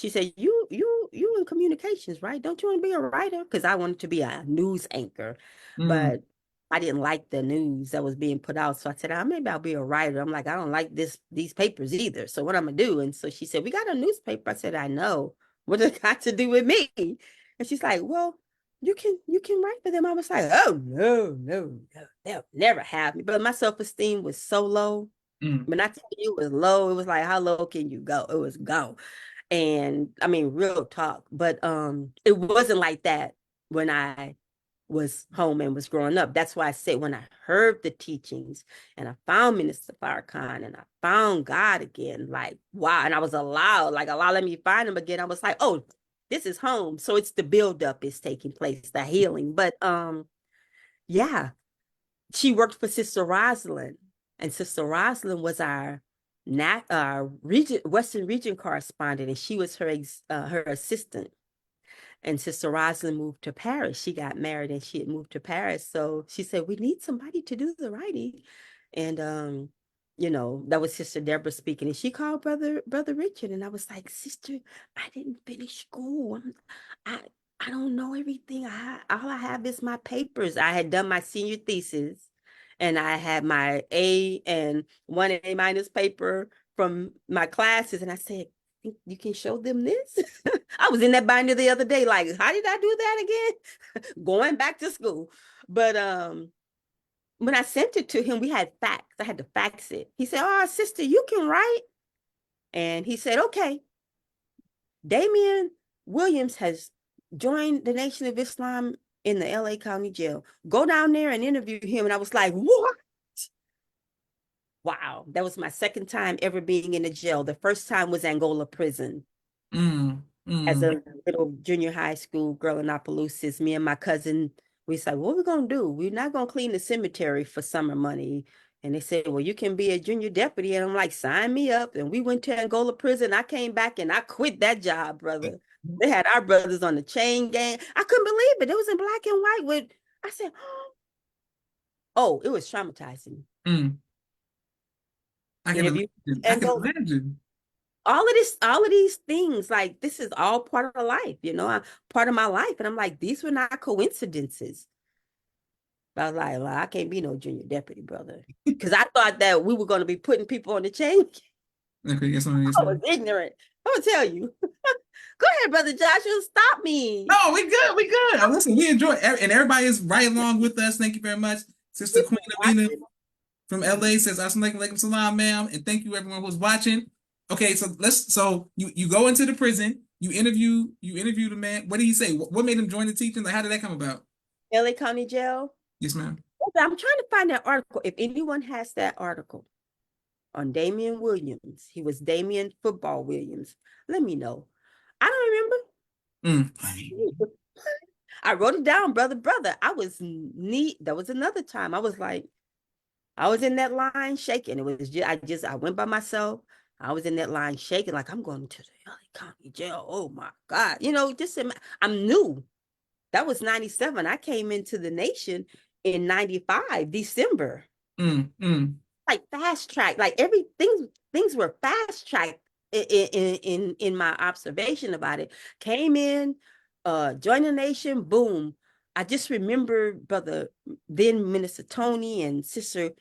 said, you in communications, right? Don't you want to be a writer? Because I wanted to be a news anchor, Mm, but I didn't like the news that was being put out. So I said, maybe I'll be a writer. I'm like, I don't like these papers either. So what I'm gonna do? And so she said, we got a newspaper. I said, I know. What does it got to do with me? And she's like, well, you can write for them. I was like, oh no, they'll never have me. But my self-esteem was so low. mm, When I tell you it was low, it was like, how low can you go? It was go. And I mean, real talk. But it wasn't like that when I was home and was growing up. That's why I said when I heard the teachings and I found Minister Farrakhan and I found God again, like, wow. And I was allowed, like, Allah let me find him again. I was like, oh, this is home. So it's the buildup is taking place, the healing. But yeah, she worked for Sister Rosalind, and Sister Rosalind was our region Western region correspondent, and she was her assistant. And Sister Rosalind moved to Paris. She got married and she had moved to Paris. So she said, we need somebody to do the writing. And that was Sister Deborah speaking. And she called Brother Richard. And I was like, Sister, I didn't finish school. I I don't know everything. All I have is my papers. I had done my senior thesis and I had my A and one A minus paper from my classes. And I said, you can show them this. I was in that binder the other day, like, how did I do that again? Going back to school. But when I sent it to him, we had fax. I had to fax it. He said, oh, sister, you can write. And he said, okay, Damian Williams has joined the Nation of Islam in the LA County Jail. Go down there and interview him. And I was like, what? Wow. That was my second time ever being in a jail. The first time was Angola prison. mm, As mm. a little junior high school girl in Opelousas, me and my cousin, we said, what are we going to do? We're not going to clean the cemetery for summer money. And they said, well, you can be a junior deputy. And I'm like, sign me up. And we went to Angola prison. I came back and I quit that job, brother. They had our brothers on the chain gang. I couldn't believe it. It was in black and white with, I said, oh, it was traumatizing. Mm. I can Interview imagine. I can Angola. imagine. All of these things, like this is all part of life, part of my life. And I'm like, these were not coincidences. But I was like, well, I can't be no junior deputy, brother. Because I thought that we were going to be putting people on the chain. Okay, yes, ma'am. Yes, I was ma'am. ignorant. I'm going to tell you. Go ahead, brother Joshua. Stop me. No, we good. We good. Listen, we enjoy it. And everybody is right along with us. Thank you very much. Sister People Queen Amina watching. from LA says, Assalamu alaikum salam, ma'am. And thank you everyone who's watching. Okay, so you go into the prison, you interview the man. What did he say? What made him join the teaching? Like, how did that come about? LA County Jail. Yes, ma'am. I'm trying to find that article. If anyone has that article on Damian Williams, he was Damian Football Williams. Let me know. I don't remember. Mm. I wrote it down, brother. I was neat. That was another time. I was like, I was in that line shaking. It was I went by myself. I was in that line shaking, like I'm going to the LA County Jail. Oh my God. I'm new. That was 97. I came into the nation in 95, December. Like fast track, like everything, things were fast track in my observation about it. Came in, joined the nation, boom. I just remember brother, then Minister Tony and sister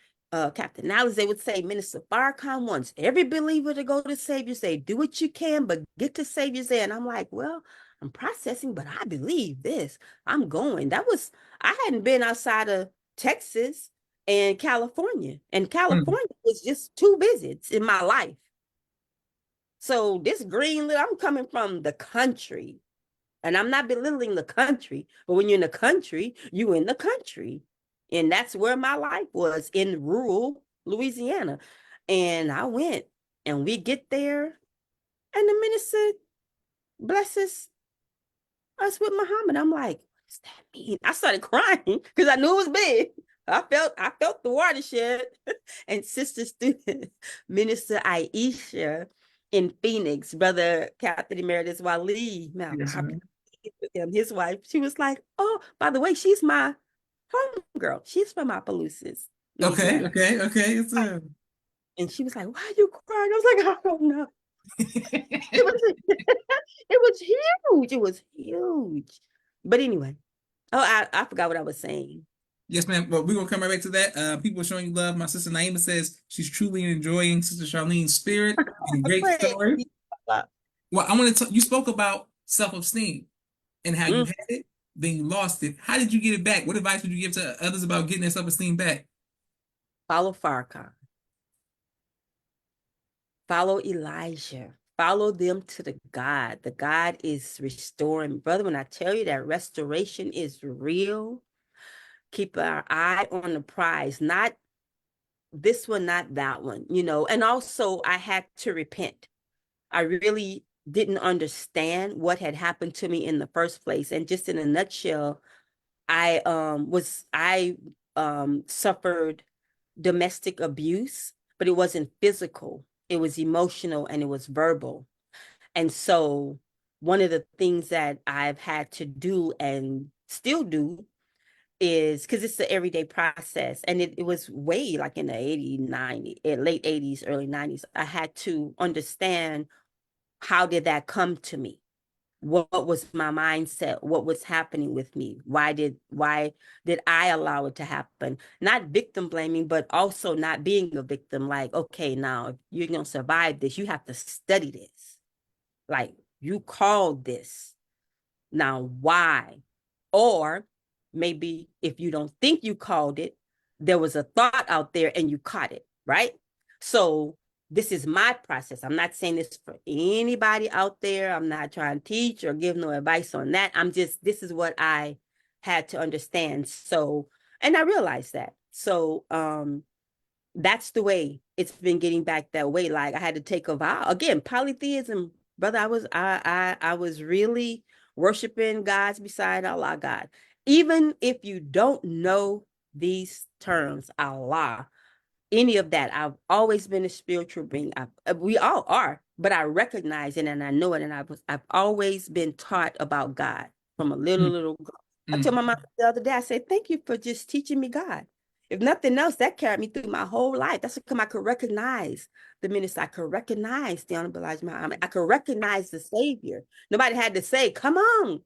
Captain Alice, they would say, Minister Farrakhan wants every believer to go to Savior's Day. Do what you can, but get to Savior's Day. And I'm like, well, I'm processing, but I believe this. I'm going. I hadn't been outside of Texas and California. And California was just 2 visits in my life. So this I'm coming from the country. And I'm not belittling the country, but when you're in the country, you're in the country. And that's where my life was, in rural Louisiana. And I went, and we get there, and the minister blesses us with Muhammad. I'm like, what does that mean? I started crying because I knew it was big. I felt the watershed. And sister student, Minister Aisha in Phoenix, brother Captain Emeritus Wali, his wife, she was like, oh, by the way, she's my homegirl. She's from Opelousas, Louisiana. Okay. And she was like, why are you crying? I was like, I don't know. It was huge. It was huge. But anyway, I forgot what I was saying. Yes, ma'am. Well, we're gonna come right back to that. People are showing you love. My sister Naima says she's truly enjoying Sister Charlene's spirit and great story. Well, I want to. You spoke about self-esteem and how you had it, then you lost it. How did you get it back? What advice would you give to others about getting their self-esteem back? Follow Farrakhan. Follow Elijah. Follow them to the God. The God is restoring. Brother, when I tell you that restoration is real, keep our eye on the prize, not this one, not that one, And also, I had to repent. I really didn't understand what had happened to me in the first place. And just in a nutshell, I suffered domestic abuse, but it wasn't physical. It was emotional and it was verbal. And so one of the things that I've had to do and still do is, because it's the everyday process, and it was way like in the 80s, 90s, late 80s, early 90s, I had to understand, how did that come to me? What was my mindset? What was happening with me? Why did I allow it to happen? Not victim blaming, but also not being a victim. Like, okay, now if you're going to survive this, you have to study this. Like, you called this. Now, why? Or maybe if you don't think you called it, there was a thought out there and you caught it, right? So this is my process. I'm not saying this for anybody out there. I'm not trying to teach or give no advice on that. This is what I had to understand. So, and I realized that. So, that's the way it's been getting back that way. Like, I had to take a vow. Again, polytheism, brother. I was really worshiping gods beside Allah God. Even if you don't know these terms, Allah, any of that, I've always been a spiritual being. We all are, but I recognize it and I know it. And I've always been taught about God from a little girl. I told my mom the other day, I said, thank you for just teaching me God. If nothing else, that carried me through my whole life. That's because I could recognize the minister. I could recognize the Honorable Elijah Muhammad. I could recognize the Savior. Nobody had to say, come on,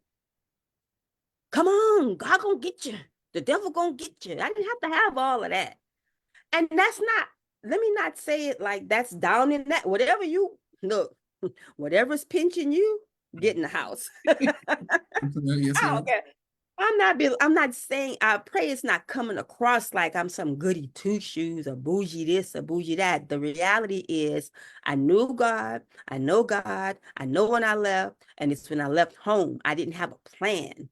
God gonna get you. The devil gonna get you. I didn't have to have all of that. And that's not, let me not say it like that's down in that. Whatever you, look, whatever's pinching you, get in the house. I don't care. I'm not saying, I pray it's not coming across like I'm some goody two shoes, or bougie this or bougie that. The reality is, I knew God, I know God, I know when I left, and it's when I left home. I didn't have a plan.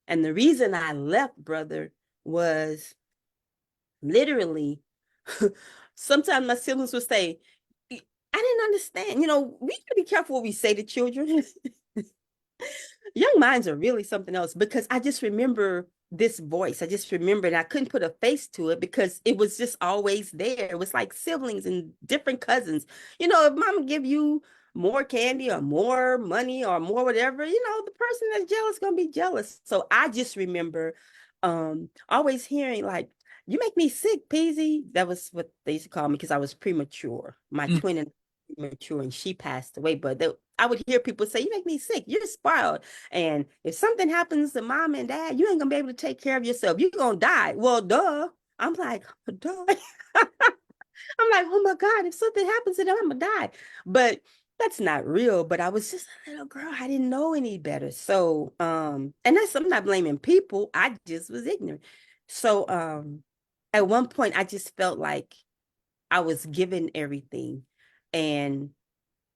And the reason I left, brother, was literally, sometimes my siblings would say, I didn't understand. We gotta be careful what we say to children. Young minds are really something else, because I just remember this voice. I just remembered, I couldn't put a face to it because it was just always there. It was like siblings and different cousins. If mama give you more candy or more money or more whatever, the person that's jealous gonna be jealous. So I just remember always hearing like, you make me sick, Peasy. That was what they used to call me because I was premature. My Mm, twin and premature, and she passed away. But I would hear people say, you make me sick, you're spoiled. And if something happens to mom and dad, you ain't gonna be able to take care of yourself. You're gonna die. Well, duh. I'm like, duh. I'm like, oh my God, if something happens to them, I'm gonna die. But that's not real. But I was just a little girl. I didn't know any better. So, and I'm not blaming people. I just was ignorant. So, at one point I just felt like I was given everything. And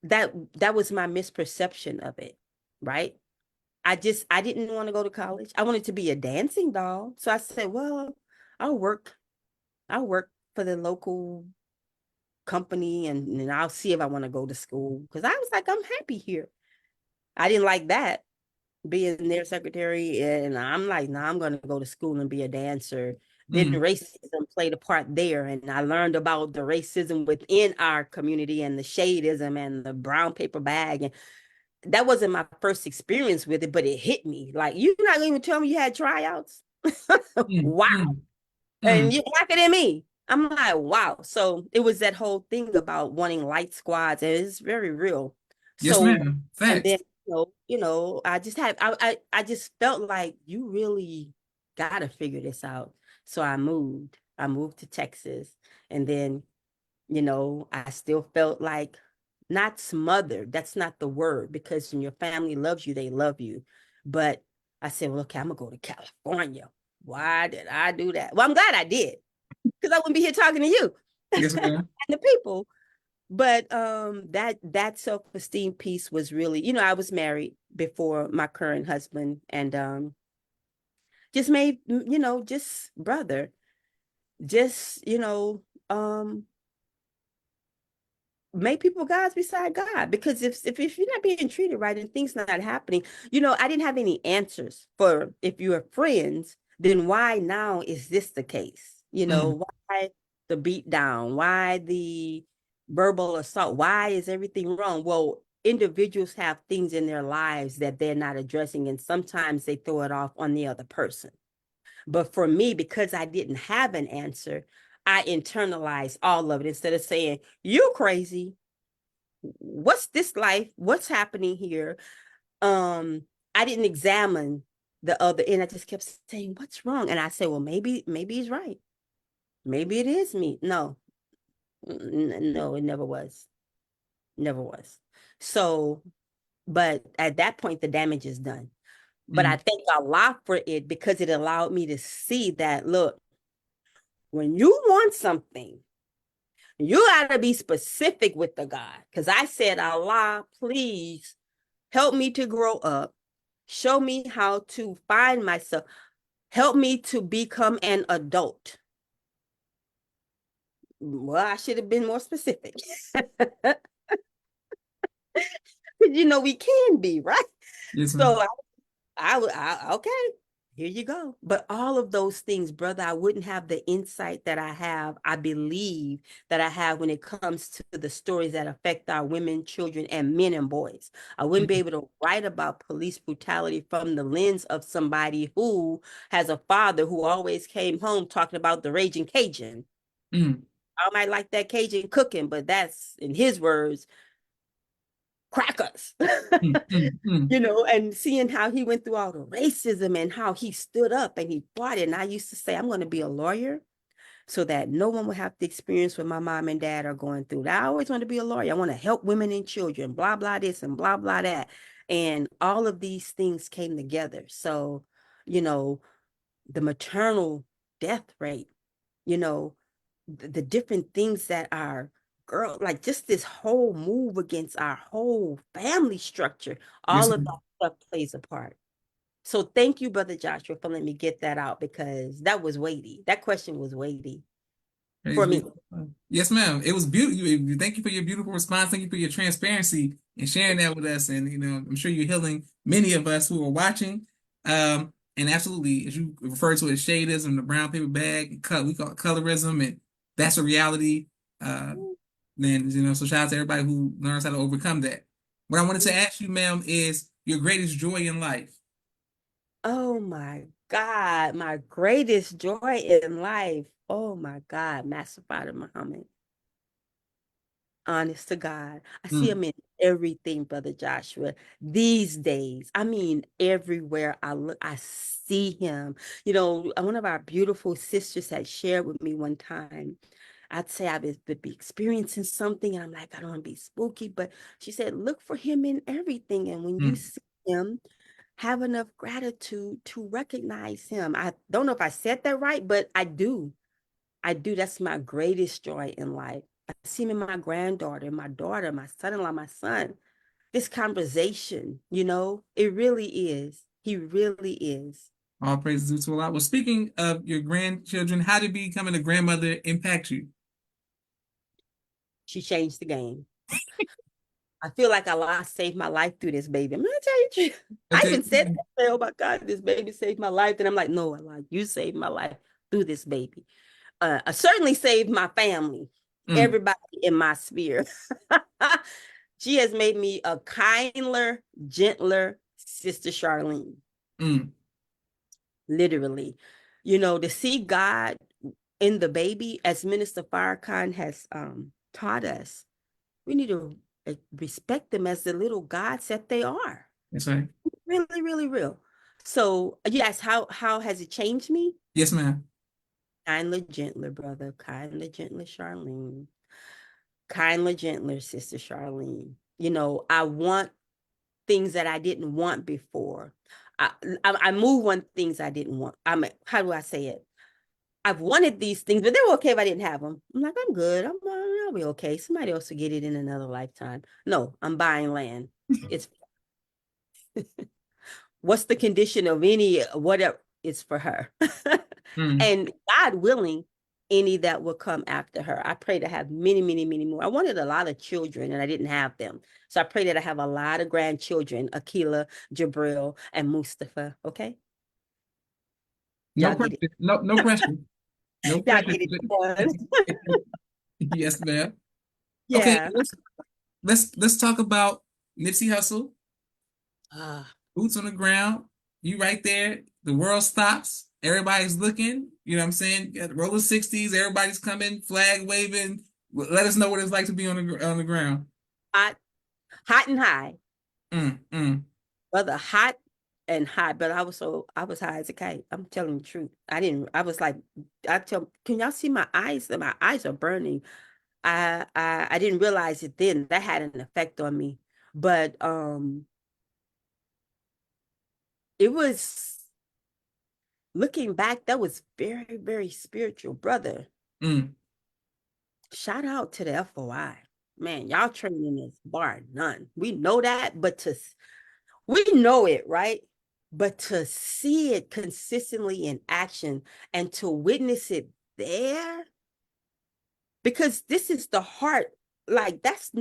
that was my misperception of it, right? I didn't want to go to college. I wanted to be a dancing doll. So I said, well, I'll work, I'll work for the local company and I'll see if I want to go to school. Because I was like, I'm happy here. I didn't like that being their secretary. And I'm like, no, I'm going to go to school and be a dancer. Then mm, racism played a part there. And I learned about the racism within our community and the shadeism and the brown paper bag. And that wasn't my first experience with it, but it hit me. Like, you're not going to even tell me you had tryouts? mm, Wow. mm, And mm. you're blacker than me. I'm like, wow. So it was that whole thing about wanting light squads, and it's very real. Yes, So, ma'am. and Facts. then I just felt like you really gotta figure this out. So I moved. I moved to Texas, and then I still felt like not smothered. That's not the word because when your family loves you, they love you. But I said, well, okay, I'm gonna go to California. Why did I do that? Well, I'm glad I did because I wouldn't be here talking to you Yes, and ma'am. the people. But that self-esteem piece was really, I was married before my current husband and just made, just brother, just, um make people gods beside God. Because if you're not being treated right and things not happening, I didn't have any answers for if you are friends, then why now is this the case? Mm, Why the beat down? Why the verbal assault? Why is everything wrong? Well, individuals have things in their lives that they're not addressing, and sometimes they throw it off on the other person. But for me, because I didn't have an answer, I internalized all of it instead of saying, you crazy. What's this life? What's happening here? I didn't examine the other end. I just kept saying, what's wrong? And I said, well, maybe he's right. Maybe it is me. No, no, it never was. Never was. So, but at that point, the damage is done. But I mm, thank Allah for it because it allowed me to see that, look, when you want something, you got to be specific with the God. Because I said, Allah, please help me to grow up. Show me how to find myself. Help me to become an adult. Well, I should have been more specific. Because we can be, right? yes, ma'am. So okay, here you go. But all of those things, brother, I wouldn't have the insight that I have, I believe that I have when it comes to the stories that affect our women, children, and men and boys. I wouldn't be Mm, able to write about police brutality from the lens of somebody who has a father who always came home talking about the raging Cajun. mm, I might like that Cajun cooking, but that's, in his words, crackers. mm, mm, mm, And seeing how he went through all the racism and how he stood up and he fought it. And I used to say, I'm going to be a lawyer so that no one will have to experience what my mom and dad are going through. I always want to be a lawyer. I want to help women and children, blah, blah, this and blah, blah, that. And all of these things came together. So, you know, the maternal death rate, you know, the different things that are girl, like just this whole move against our whole family structure, yes, all of that ma'am. stuff plays a part. So thank you, Brother Joshua, for letting me get that out because that was weighty. That question was weighty Praise for be me. to God. Yes, ma'am. It was beautiful. Thank you for your beautiful response. Thank you for your transparency and sharing that with us. And I'm sure you're healing many of us who are watching. And absolutely, as you refer to it as shadism, the brown paper bag, we call it colorism, and that's a reality. Uh, then so shout out to everybody who learns how to overcome that. What I wanted to ask you, ma'am, is your greatest joy in life. Oh my God, my greatest joy in life. Oh my God, Master Father Muhammad. Honest to God. I see Mm, him in everything, Brother Joshua. These days, I mean, everywhere I look, I see him. One of our beautiful sisters had shared with me one time. I'd say I would be experiencing something, and I'm like, I don't want to be spooky, but she said, look for him in everything. And when you mm. see him, have enough gratitude to recognize him. I don't know if I said that right, but I do. I do. That's my greatest joy in life. I see him in my granddaughter, my daughter, my son-in-law, my son. This conversation, it really is. He really is. All praise due to Allah. Well, speaking of your grandchildren, how did becoming a grandmother impact you? She changed the game. I feel like Allah saved my life through this baby. I'm gonna tell you the truth. I Okay. even said that, oh my God, this baby saved my life. And I'm like, no, Allah, you saved my life through this baby. I certainly saved my family, Mm, everybody in my sphere. She has made me a kinder, gentler sister Charlene, mm. literally. To see God in the baby, as Minister Farrakhan has taught us, we need to respect them as the little gods that they are. That's right. Really, really real. So, yes, how has it changed me? Yes, ma'am. Kindly, gentler, brother. Kindly, gentler, Charlene. Kindly, gentler, sister Charlene. I want things that I didn't want before. I move on things I didn't want. How do I say it? I've wanted these things, but they were okay if I didn't have them. I'm like, I'm good. I'll be okay. Somebody else will get it in another lifetime. No, I'm buying land. It's what's the condition of any whatever it's for her. Mm. And God willing, any that will come after her. I pray to have many, many, many more. I wanted a lot of children and I didn't have them. So I pray that I have a lot of grandchildren, Akila, Jabril, and Mustafa. Okay. No Y'all get it. pressure. No, no pressure. No Y'all pressure. get it done. Yes, ma'am. Okay, Yeah. let's talk about Nipsey Hussle. Ah, Boots on the ground. You right there. The world stops. Everybody's looking. You know what I'm saying? Got the roller 60s. Everybody's coming, flag waving. Let us know what it's like to be on the ground. hot, hot and high. Mm, mm, Brother, hot and high. But I was high as a kite. I'm telling the truth. I was like, can y'all see my eyes? My eyes are burning. I didn't realize it then. That had an effect on me. But it was looking back, that was very, very spiritual, brother. mm. Shout out to the FOI. Man, y'all training is bar none. We know that, we know it, right? But to see it consistently in action and to witness it there, because this is the heart, like that's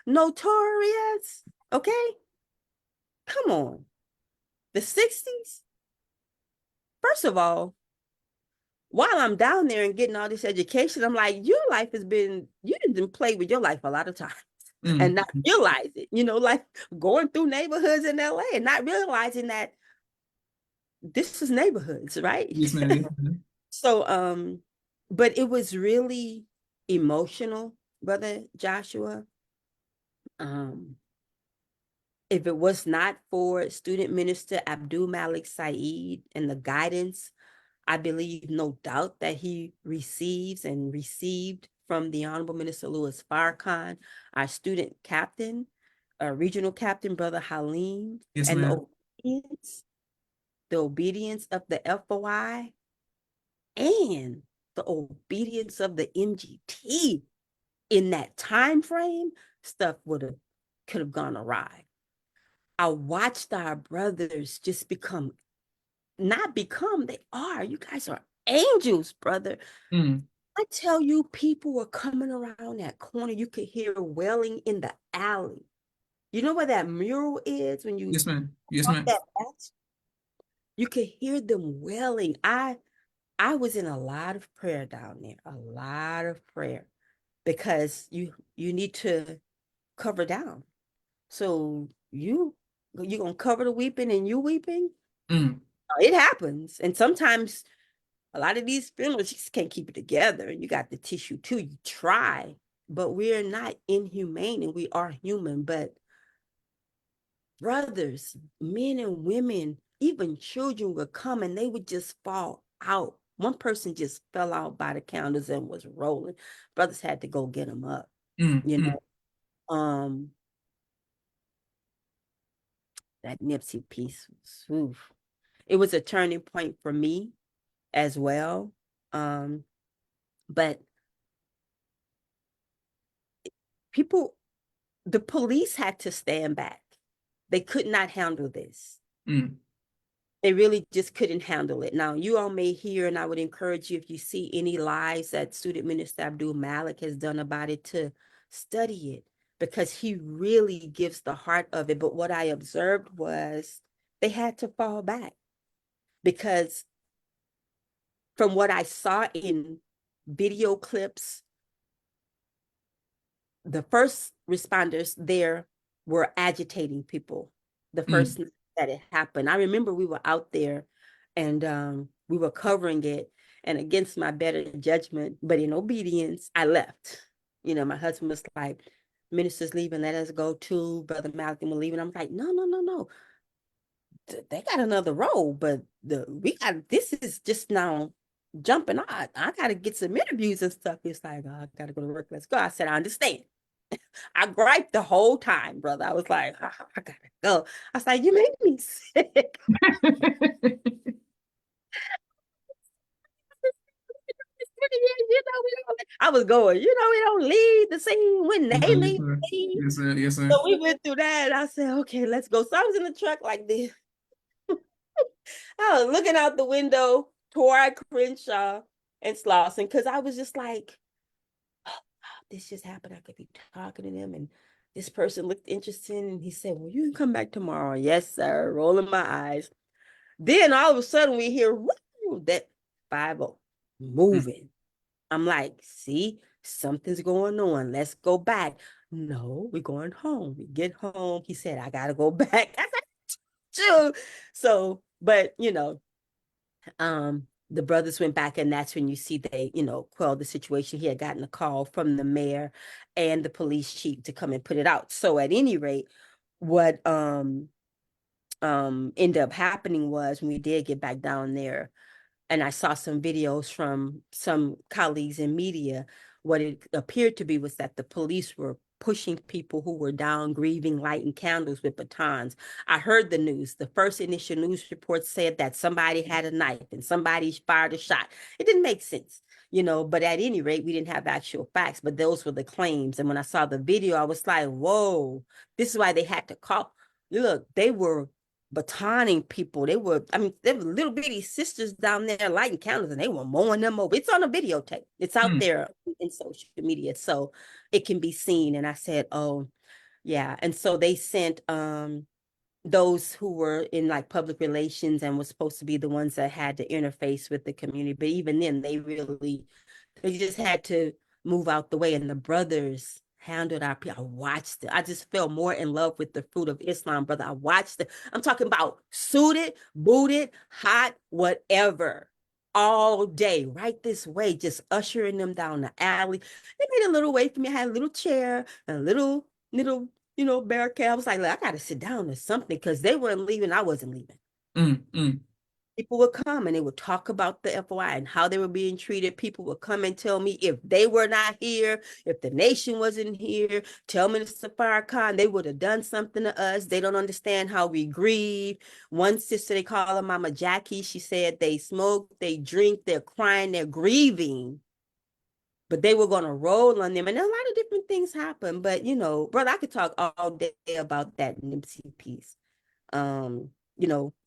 notorious. Okay, come on. The 60s, first of all, while I'm down there and getting all this education, I'm like, your life has been, you didn't play with your life a lot of times and Mm. not realize it, like going through neighborhoods in LA and not realizing that this is neighborhoods, right? Yes, ma'am. Yes, ma'am. So, but it was really emotional, Brother Joshua. Um, if it was not for student minister Abdul Malik Saeed and the guidance, I believe no doubt that he receives and received from the Honorable Minister Louis Farrakhan, our student captain, regional captain, Brother Halim, Yes, and ma'am. the obedience of the FOI and the obedience of the MGT in that time frame, stuff could have gone awry. I watched our brothers just not become, they are. You guys are angels, brother. Mm. I tell you, people were coming around that corner. You could hear wailing in the alley. You know where that mural is when you Yes, ma'am. Yes, walk ma'am. that back? You could hear them wailing. I was in a lot of prayer down there, a lot of prayer. because you need to cover down. So you gonna cover the weeping and you weeping? Mm, It happens. And sometimes a lot of these funerals you just can't keep it together. And you got the tissue too. You try, but we're not inhumane and we are human. But brothers, men and women, even children would come and they would just fall out. One person just fell out by the counters and was rolling. Brothers had to go get him up, you mm. know. That Nipsey piece was, oof. It was a turning point for me as well. But people, the police had to stand back. They could not handle this. Mm. They really just couldn't handle it. Now, you all may hear, and I would encourage you, if you see any lives that Student Minister Abdul Malik has done about it, to study it, because he really gives the heart of it. But what I observed was they had to fall back, because from what I saw in video clips, the first responders there were agitating people the Mm. first night that it happened. I remember we were out there and we were covering it, and against my better judgment, but in obedience, I left. My husband was like, "Minister's leaving, let us go too. Brother Malcolm will leave." And I'm like, "No, no, no, no. They got another role, but we got, this is just now jumping on. I got to get some interviews and stuff." It's like, "Oh, I got to go to work. Let's go." I said, "I understand." I griped the whole time, brother. I was like, "Oh, I gotta go." I was like, "You make me sick." I was going, we don't leave the scene when they Yes, leave sir. the scene. Yes, sir. Yes, sir. So we went through that. And I said, "Okay, let's go." So I was in the truck like this. I was looking out the window toward Crenshaw and Slauson, because I was just like, "Oh, this just happened. I could be talking to them." And this person looked interesting. And he said, "Well, you can come back tomorrow." "Yes, sir." Rolling my eyes. Then all of a sudden we hear, woo, that 50 Mm. moving. I'm like, "See, something's going on. Let's go back." "No, we're going home." We get home. He said, "I gotta go back." I said, "True." So, but the brothers went back, and that's when you see they, quelled the situation. He had gotten a call from the mayor and the police chief to come and put it out. So at any rate, what ended up happening was, when we did get back down there, and I saw some videos from some colleagues in media, what it appeared to be was that the police were pushing people who were down grieving, lighting candles with batons. I heard the news. The first initial news report said that somebody had a knife and somebody fired a shot. It didn't make sense, but at any rate, we didn't have actual facts, but those were the claims. And when I saw the video, I was like, whoa, this is why they had to call. Look, they were batoning people. There were little bitty sisters down there lighting candles, and they were mowing them over. It's on a videotape. It's out Mm. there in social media, so it can be seen. And I said, "Oh, yeah." And so they sent those who were in like public relations and was supposed to be the ones that had to interface with the community. But even then, they just had to move out the way. And the brothers handled our people. I watched it. I just fell more in love with the fruit of Islam, brother. I watched it. I'm talking about suited, booted, hot, whatever, all day, right this way, just ushering them down the alley. They made a little way for me. I had a little chair, a little barricade. I was like, "Look, I got to sit down or something," because they weren't leaving. I wasn't leaving. Mm. Mm. People would come and they would talk about the FOI and how they were being treated. People would come and tell me if they were not here, if the nation wasn't here, tell Minister Farrakhan they would have done something to us. They don't understand how we grieve. One sister, they call her Mama Jackie. She said they smoke, they drink, they're crying, they're grieving, but they were going to roll on them. And a lot of different things happen. But, brother, I could talk all day about that Nipsey piece. Um,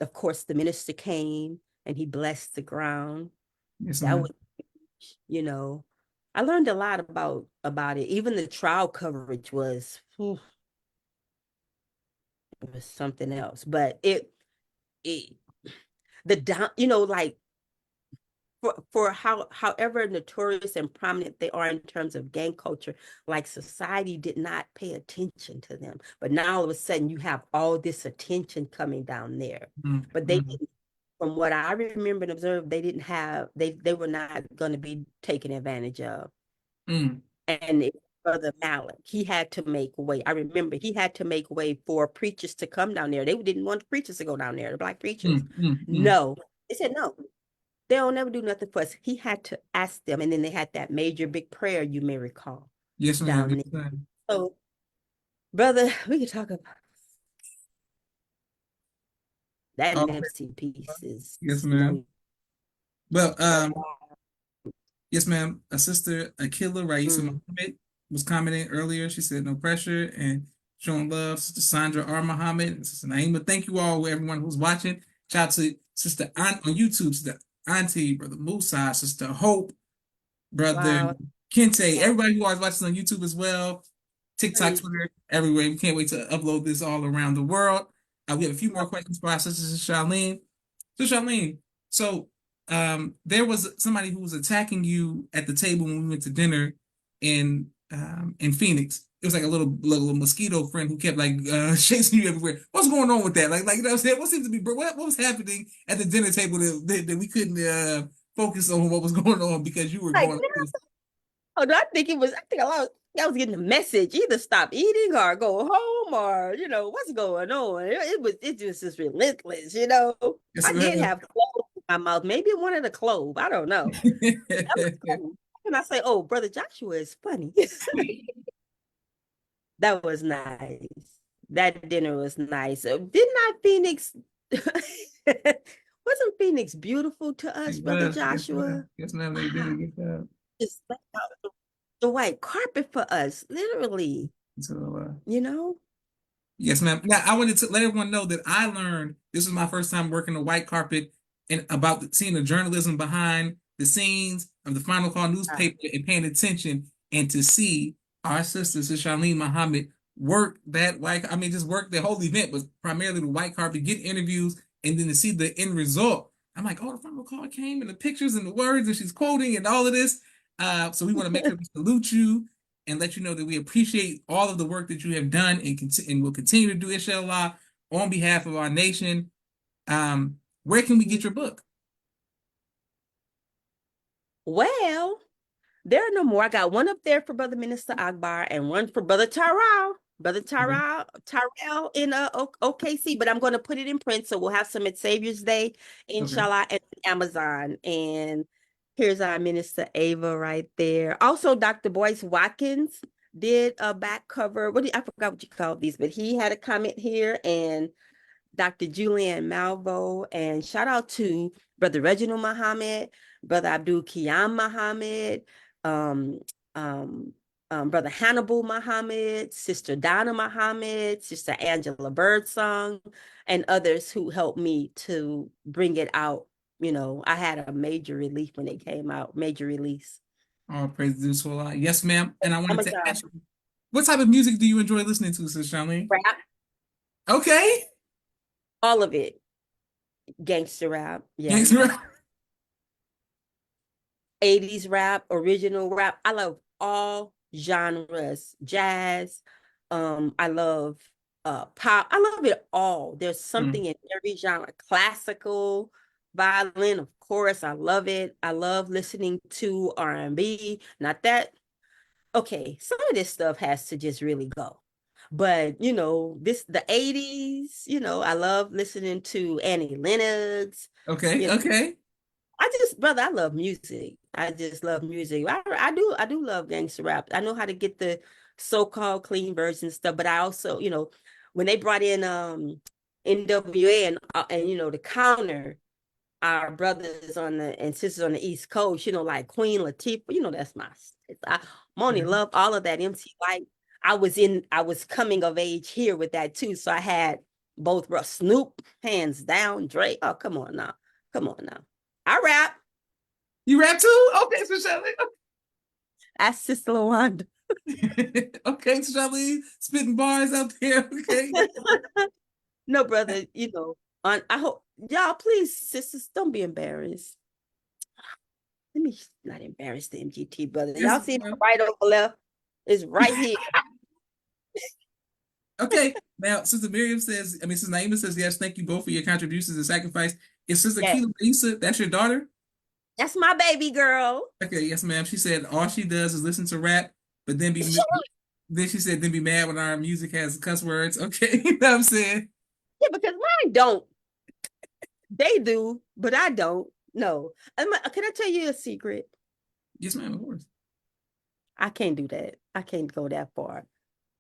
of course, the minister came and he blessed the ground. Yes, That ma'am. was, I learned a lot about it. Even the trial coverage was, whew, it was something else. But it the down, like for however notorious and prominent they are in terms of gang culture, like society did not pay attention to them. But now all of a sudden you have all this attention coming down there. But they didn't, from what I remember and observed, they didn't have they were not going to be taken advantage of. Mm. And it, Brother Malik, he had to make way. I remember he had to make way for preachers to come down there. They didn't want the preachers to go down there, the Black preachers. No, they said no. They'll never do nothing for us. He had to ask them, and then they had that major big prayer you may recall. Yes, ma'am. Down there. So, brother, we could talk about that Nipsey piece is yes, ma'am. Well, yes, ma'am. A sister, Akila Raisa Muhammad, was commenting earlier. She said, "No pressure," and showing love. Sister Sandra R. Muhammad, Sister Naima. Thank you all, everyone who's watching. Shout out to Sister Aunt on YouTube, Sister Auntie, Brother Musa, Sister Hope, Brother Kente, everybody who always watches on YouTube as well, TikTok, Twitter, everywhere. We can't wait to upload this all around the world. We have a few more questions for our sister Charlene. So Charlene, there was somebody who was attacking you at the table when we went to dinner in Phoenix. It was like a little mosquito friend who kept like chasing you everywhere. What's going on with that? Like you know what I'm saying? What seems to be what was happening at the dinner table that we couldn't focus on what was going on because you were going. Oh, no, I think I was getting a message, either stop eating or go home or, what's going on. It just is relentless, Yes, I did have cloves in my mouth. Maybe one of the clove. I don't know. And I say, oh, Brother Joshua is funny. That was nice. That dinner was nice. Didn't Phoenix, wasn't Phoenix beautiful to us, Brother Joshua? Yes, ma'am, they did a good job. Just the white carpet for us, literally. So, you know? Yes, ma'am. Now, I wanted to let everyone know that I learned this was my first time working the white carpet and about seeing the journalism behind the scenes of the Final Call newspaper and paying attention and to see our sister, Charlene Muhammad, work that just work the whole event, was primarily the white carpet, get interviews, and then to see the end result. I'm like, oh, the Final Call came and the pictures and the words and she's quoting and all of this. So we want to make sure we salute you and let you know that we appreciate all of the work that you have done and will continue to do, inshallah, on behalf of our nation. Where can we get your book? Well, there are no more. I got one up there for Brother Minister Akbar and one for Brother Tyrell. Brother Tyrell in OKC, but I'm going to put it in print, so we'll have some at Savior's Day, inshallah, and Amazon. And here's our Minister Ava right there. Also, Dr. Boyce Watkins did a back cover. I forgot what you called these, but he had a comment here, and Dr. Julian Malvo, and shout out to Brother Reginald Muhammad, Brother Abdul Qiyam Muhammad, Brother Hannibal Muhammad, Sister Donna Muhammad, Sister Angela Birdsong, and others who helped me to bring it out. I had a major relief when it came out, major release. Oh, praise to Allah. Yes, ma'am. And I wanted to ask you, what type of music do you enjoy listening to, Sister Charlene? Rap. Okay. All of it. Gangster rap. Yeah. Gangster rap. 80s rap, original rap. I love all genres. Jazz. I love pop. I love it all. There's something in every genre. Classical, violin, of course. I love it. I love listening to R&B. Not that. Okay, some of this stuff has to just really go. But the 80s, I love listening to Annie Lennox. Okay. I love music. I just love music. I do love gangster rap. I know how to get the so-called clean version stuff, but I also, when they brought in NWA and the counter, our brothers and sisters on the East Coast, like Queen Latifah, that's my Moni love all of that. MC Lyte. I was coming of age here with that too. So I had both Snoop, hands down, Dre. Oh, come on now. I rap. You rap too? Okay, so Charlene. Ask Sister LaWanda. Okay, so Charlene, spitting bars out there. Okay. No, brother, I hope y'all, please, sisters, don't be embarrassed. Let me not embarrass the MGT brother. Yes, Y'all see ma'am. right over left? It's right here. Okay. Now, Sister Miriam says, Sister Naima says, yes, thank you both for your contributions and sacrifice. Is Sister Yeah, Keela Lisa, that's your daughter? that's my baby girl. Okay, yes, ma'am. She said all she does is listen to rap, but then she said then be mad when our music has cuss words. Okay, you know what I'm saying? Yeah, because mine don't. They do, but I don't. No. Can I tell you a secret? Yes, ma'am, of course. I can't do that. I can't go that far.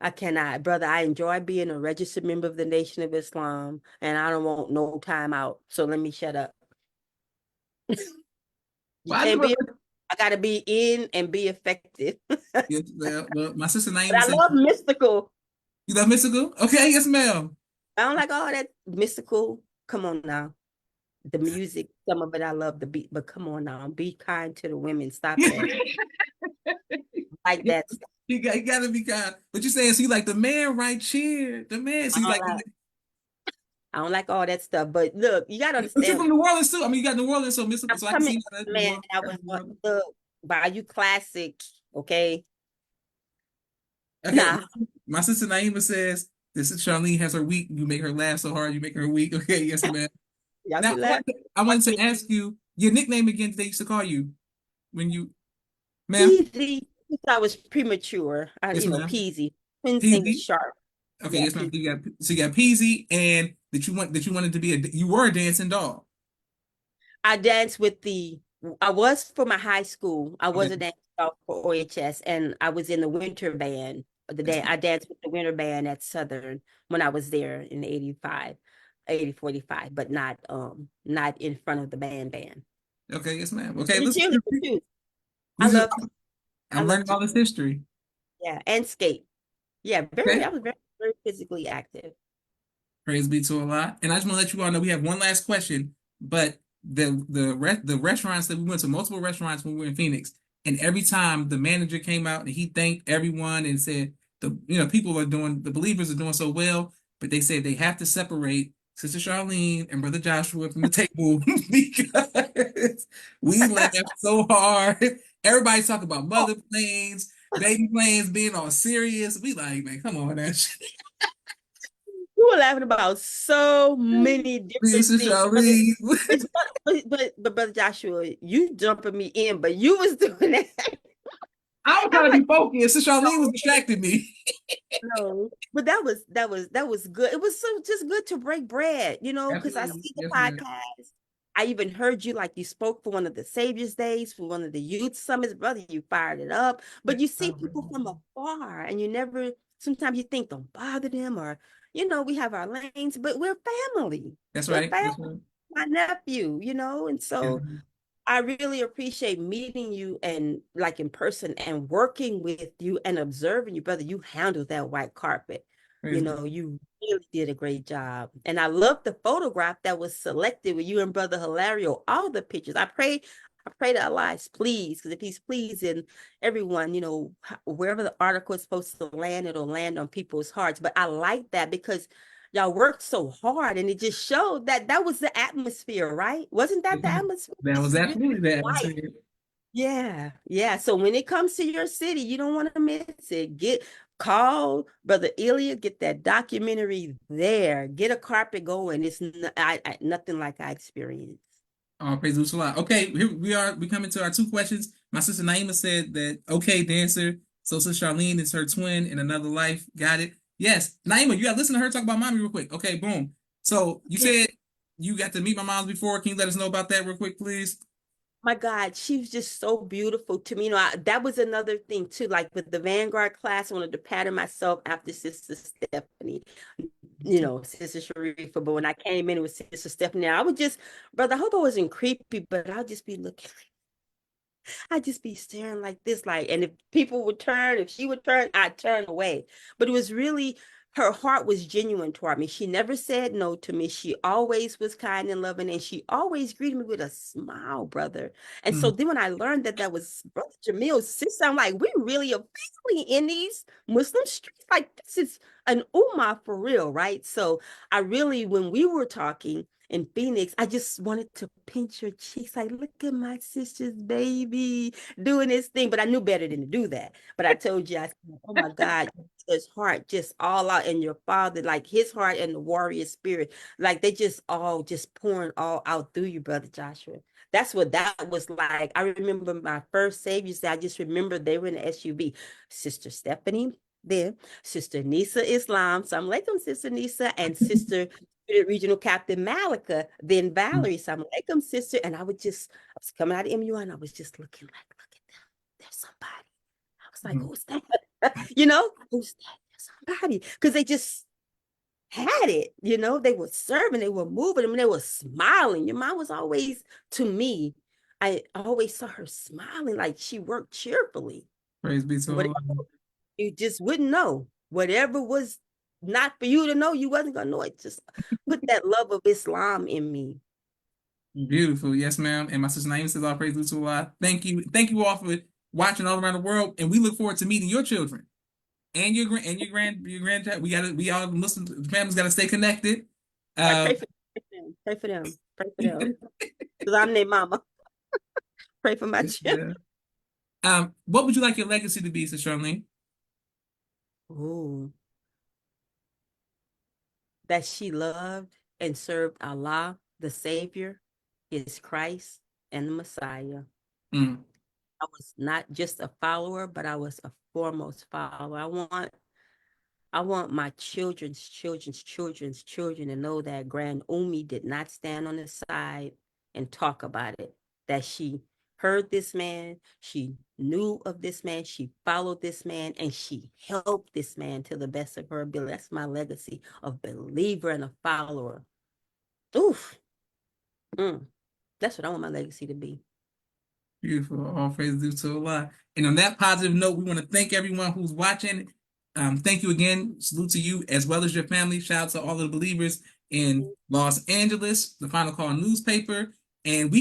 I cannot. Brother, I enjoy being a registered member of the Nation of Islam, and I don't want no time out. So let me shut up. You Well, I just can't want be, to, I got to be in and be effective. But yes, well, my sister Naima I said, love mystical. you love mystical? Okay, yes, ma'am. I don't like all that mystical. Come on now. The music, some of it I love the beat, but come on now. Be kind to the women. Stop that. Like that stuff. You gotta be kind. But you're saying, so you like the man right cheer, the man. So I you don't like like, I don't like all that stuff. But look, you gotta but you're understand. from New Orleans too. I mean, you got New Orleans, so mystical. I'm So I can coming, see that New man. Orleans. I was the Bayou Classic. Okay. Okay, Nah, my sister Naima says, this is Charlene has her week. You make her laugh so hard, you make her weak. Okay, yes, ma'am. y'all Now, can laugh. I Watch wanted me. to ask you your nickname again. They used to call you when you, ma'am. Peasy. I was premature. Yes, ma'am. Peasy. Twins name is Peasy. Sharp. Okay, Yeah, yes, ma'am. Peasy. So you got Peasy, and that you wanted to be you were a dancing doll. I danced with I was for my high school. I was Okay, a dancer for OHS, and I was in the winter band. that's I danced with the winter band at Southern when I was there in 85, 8045, but not in front of the band. okay, yes, ma'am. Okay, And the listen. cheerleader too. I This is love I I'm love learning to all this history. yeah, and skate. Yeah, Okay, I was very, very physically active. praise be to Allah. And I just want to let you all know we have one last question, but the restaurants that we went to, multiple restaurants when we were in Phoenix, and every time the manager came out and he thanked everyone and said the believers are doing so well, but they said they have to separate Sister Charlene and Brother Joshua from the table because we laughed so hard. Everybody's talking about Oh, mother planes, baby planes being all serious. We like, man, come on, that we were laughing about so many different Sister things. Brother, Charlene. but Brother Joshua, you jumping me in, but you was doing that. I was I trying was to like, be focused. Sister Charlene was no, distracting me. no. But that was good. It was so just good to break bread, because I Absolutely. see the Yes, ma'am. podcast. I even heard you like you spoke for one of the Savior's Days, for one of the youth summits, brother. You fired it up. But you see people from afar, and you never sometimes you think don't bother them, or we have our lanes, but we're family. That's We're right. family. That's right. My nephew, and Yes, so ma'am. I really appreciate meeting you and like in person and working with you and observing you, brother. You handled that white carpet. Praise be. You really did a great job. And I love the photograph that was selected with you and Brother Hilario, all the pictures. I pray that Allah is pleased, because if he's pleasing everyone, wherever the article is supposed to land, it'll land on people's hearts. But I like that because y'all worked so hard, and it just showed that that was the atmosphere, right? Wasn't that Yes, the ma'am. atmosphere? That was It's really absolutely the light. atmosphere. Yeah, yeah. So when it comes to your city, you don't want to miss it. Call Brother Ilya, get that documentary there. Get a carpet going. It's nothing like I experienced. All praise be to Allah. Okay, here we are. We coming to our two questions. My sister Naima said that okay, dancer. So Sister Charlene is her twin in another life. Got it. Yes, Naima, you got to listen to her talk about mommy real quick. Okay, boom. So you Yeah. said you got to meet my mom before. Can you let us know about that real quick, please? My God, she was just so beautiful to me. That was another thing too. Like with the Vanguard class, I wanted to pattern myself after Sister Stephanie, Sister Sharifa. But when I came in, it was Sister Stephanie. I would just, brother, I hope I wasn't creepy, but I'll just be looking. I'd just be staring like this, and if people would turn, if she would turn, I'd turn away. But it was really, her heart was genuine toward me. She never said no to me. She always was kind and loving, and she always greeted me with a smile, brother. And so Mm. then when I learned that that was Brother Jamil's sister, I'm like, we really a family in these Muslim streets. Like, this is an ummah for real, right? So I really, when we were talking, in Phoenix, I just wanted to pinch her cheeks, like, look at my sister's baby doing this thing. But I knew better than to do that. But I told you, I said, oh my God, his heart just all out, and your father, like his heart and the warrior spirit, like they just all just pouring all out through you, Brother Joshua. That's what that was like. I remember my first saviors. I just remember they were in the SUV. Sister Stephanie there, Sister Nisa Islam, Assalamu alaikum, Sister Nisa, and Sister Regional Captain Malika, then Valerie, Assalamu alaikum, Sister. And I was coming out of MUI and I was just looking like, look at them. There's somebody. I was like, who's that? Who's that? There's somebody. Because they just had it, they were serving, they were moving, I mean, they were smiling. Your mom was always, to me, I always saw her smiling, like she worked cheerfully. Praise be to Allah. You just wouldn't know. Whatever was not for you to know, you wasn't gonna know it. Just put that love of Islam in me. Beautiful. Yes, ma'am. And my sister Naima says, all praise to Allah. Thank you. Thank you all for watching all around the world. And we look forward to meeting your children and your grandchild. We all Muslim families gotta stay connected. Pray for them. Pray for them. Pray for them. Because I'm their mama. Pray for my children. What would you like your legacy to be, Sister Charlene? Ooh. That she loved and served Allah, the Savior, is Christ and the Messiah. Mm. I was not just a follower, but I was a foremost follower. I want my children's children to know that Grand Umi did not stand on the side and talk about it. That she heard this man, she knew of this man, she followed this man, and she helped this man to the best of her ability. That's my legacy of believer and a follower. Oof. That's what I want my legacy to be. Beautiful. All praise due to Allah. And on that positive note, we want to thank everyone who's watching. Thank you again. Salute to you as well as your family. Shout out to all of the believers in Los Angeles, the Final Call newspaper. And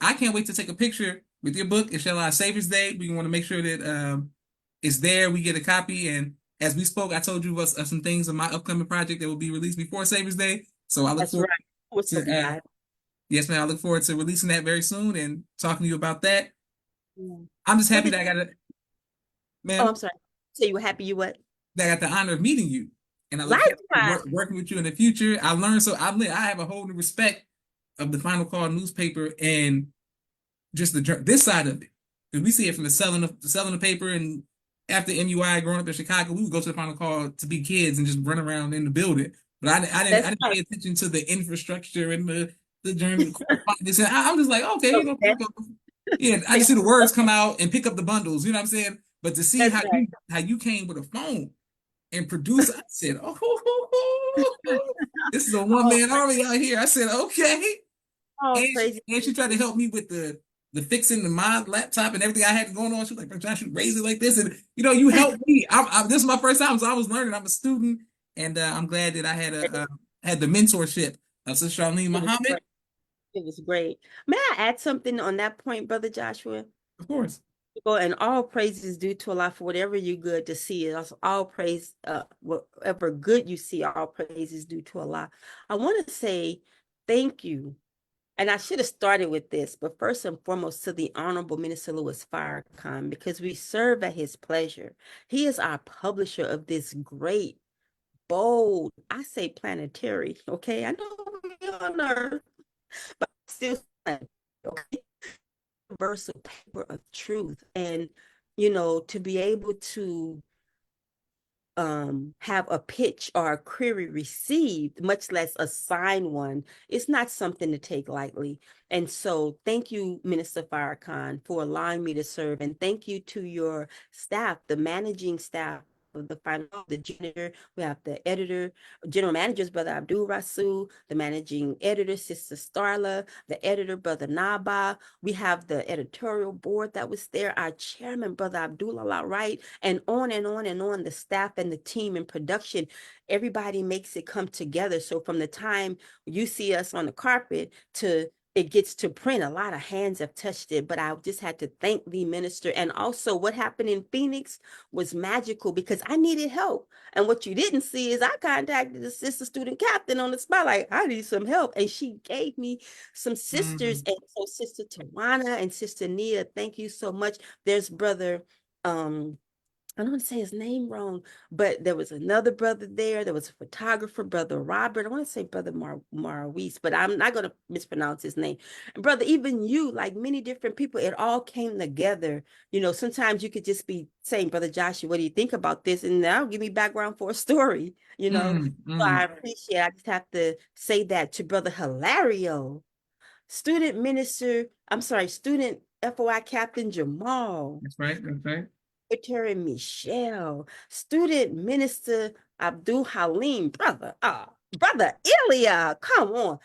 I can't wait to take a picture with your book, Inshallah, Savior's Day. We want to make sure that it's there. We get a copy. And as we spoke, I told you some things of my upcoming project that will be released before Savior's Day. So I look forward to yes, ma'am. I look forward to releasing that very soon and talking to you about that. I'm just happy that I got it. Oh, I'm sorry. So you were happy you what? That I got the honor of meeting you. And I look forward to working with you in the future. I learned I have a whole new respect of the Final Call newspaper and just this side of it. Because we see it from the selling of paper, and after MUI growing up in Chicago, we would go to the Final Call to be kids and just run around in the building. But I didn't pay attention to the infrastructure and the journey. I'm just like, okay, yeah, I just see the words come out and pick up the bundles, you know what I'm saying? But to see how you came with a phone and produced, I said, this is a one-man army out here. I said, okay. And she tried to help me with the fixing my laptop and everything I had going on. She was like, Josh, you raise it like this. And, you helped me. This is my first time, so I was learning. I'm a student. And I'm glad that I had the mentorship of Sister Charlene Muhammad. It was great. May I add something on that point, Brother Joshua? Of course. And all praise is due to Allah for whatever you good to see. All praise, whatever good you see, all praise is due to Allah. I want to say thank you. And I should have started with this, but first and foremost to the Honorable Minister Louis Farrakhan, because we serve at his pleasure. He is our publisher of this great, bold, I say planetary, okay? I know we're on Earth, but still, okay? Universal paper of truth. And, to be able to have a pitch or a query received, much less assign one, it's not something to take lightly. And so thank you, Minister Farrakhan, for allowing me to serve. And thank you to your staff, the managing staff of the janitor, we have the editor, general managers, Brother Abdul Rasul, the managing editor, Sister Starla, the editor, Brother Naba. We have the editorial board that was there, our chairman, Brother Abdullah Wright, and on and on and on, the staff and the team in production. Everybody makes it come together. So from the time you see us on the carpet to it gets to print. A lot of hands have touched it, but I just had to thank the minister. And also, what happened in Phoenix was magical because I needed help. And what you didn't see is I contacted the sister student captain on the spot, like, I need some help. And she gave me some sisters. Mhm. And so, Sister Tawana and Sister Nia, thank you so much. There's brother, I don't want to say his name wrong, but there was another brother there. There was a photographer, Brother Robert. I want to say Brother Maurice, but I'm not going to mispronounce his name. And brother, even you, like many different people, it all came together. You know, sometimes you could just be saying, Brother Joshua, what do you think about this? And now give me background for a story, you know. So I appreciate it. I just have to say that to Brother Hilario, student minister, I'm sorry, student FOI Captain Jamal. That's right. That's right. Secretary Michelle, student minister Abdul Halim, brother Ilya, come on.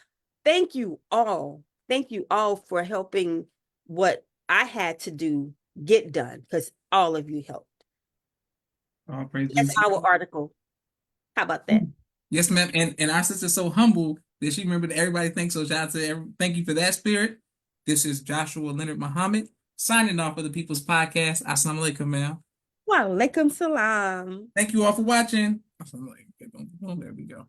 Thank you all. Thank you all for helping what I had to do get done because all of you helped. All That's praises. our article. How about that? Yes, ma'am. And our sister's so humble that she remembered that everybody thinks so. Shout out to thank you for that spirit. This is Joshua Leonard Muhammad signing off for the People's Podcast. Assalamu alaikum, ma'am. Wa alaikum salam. Thank you all for watching. There we go.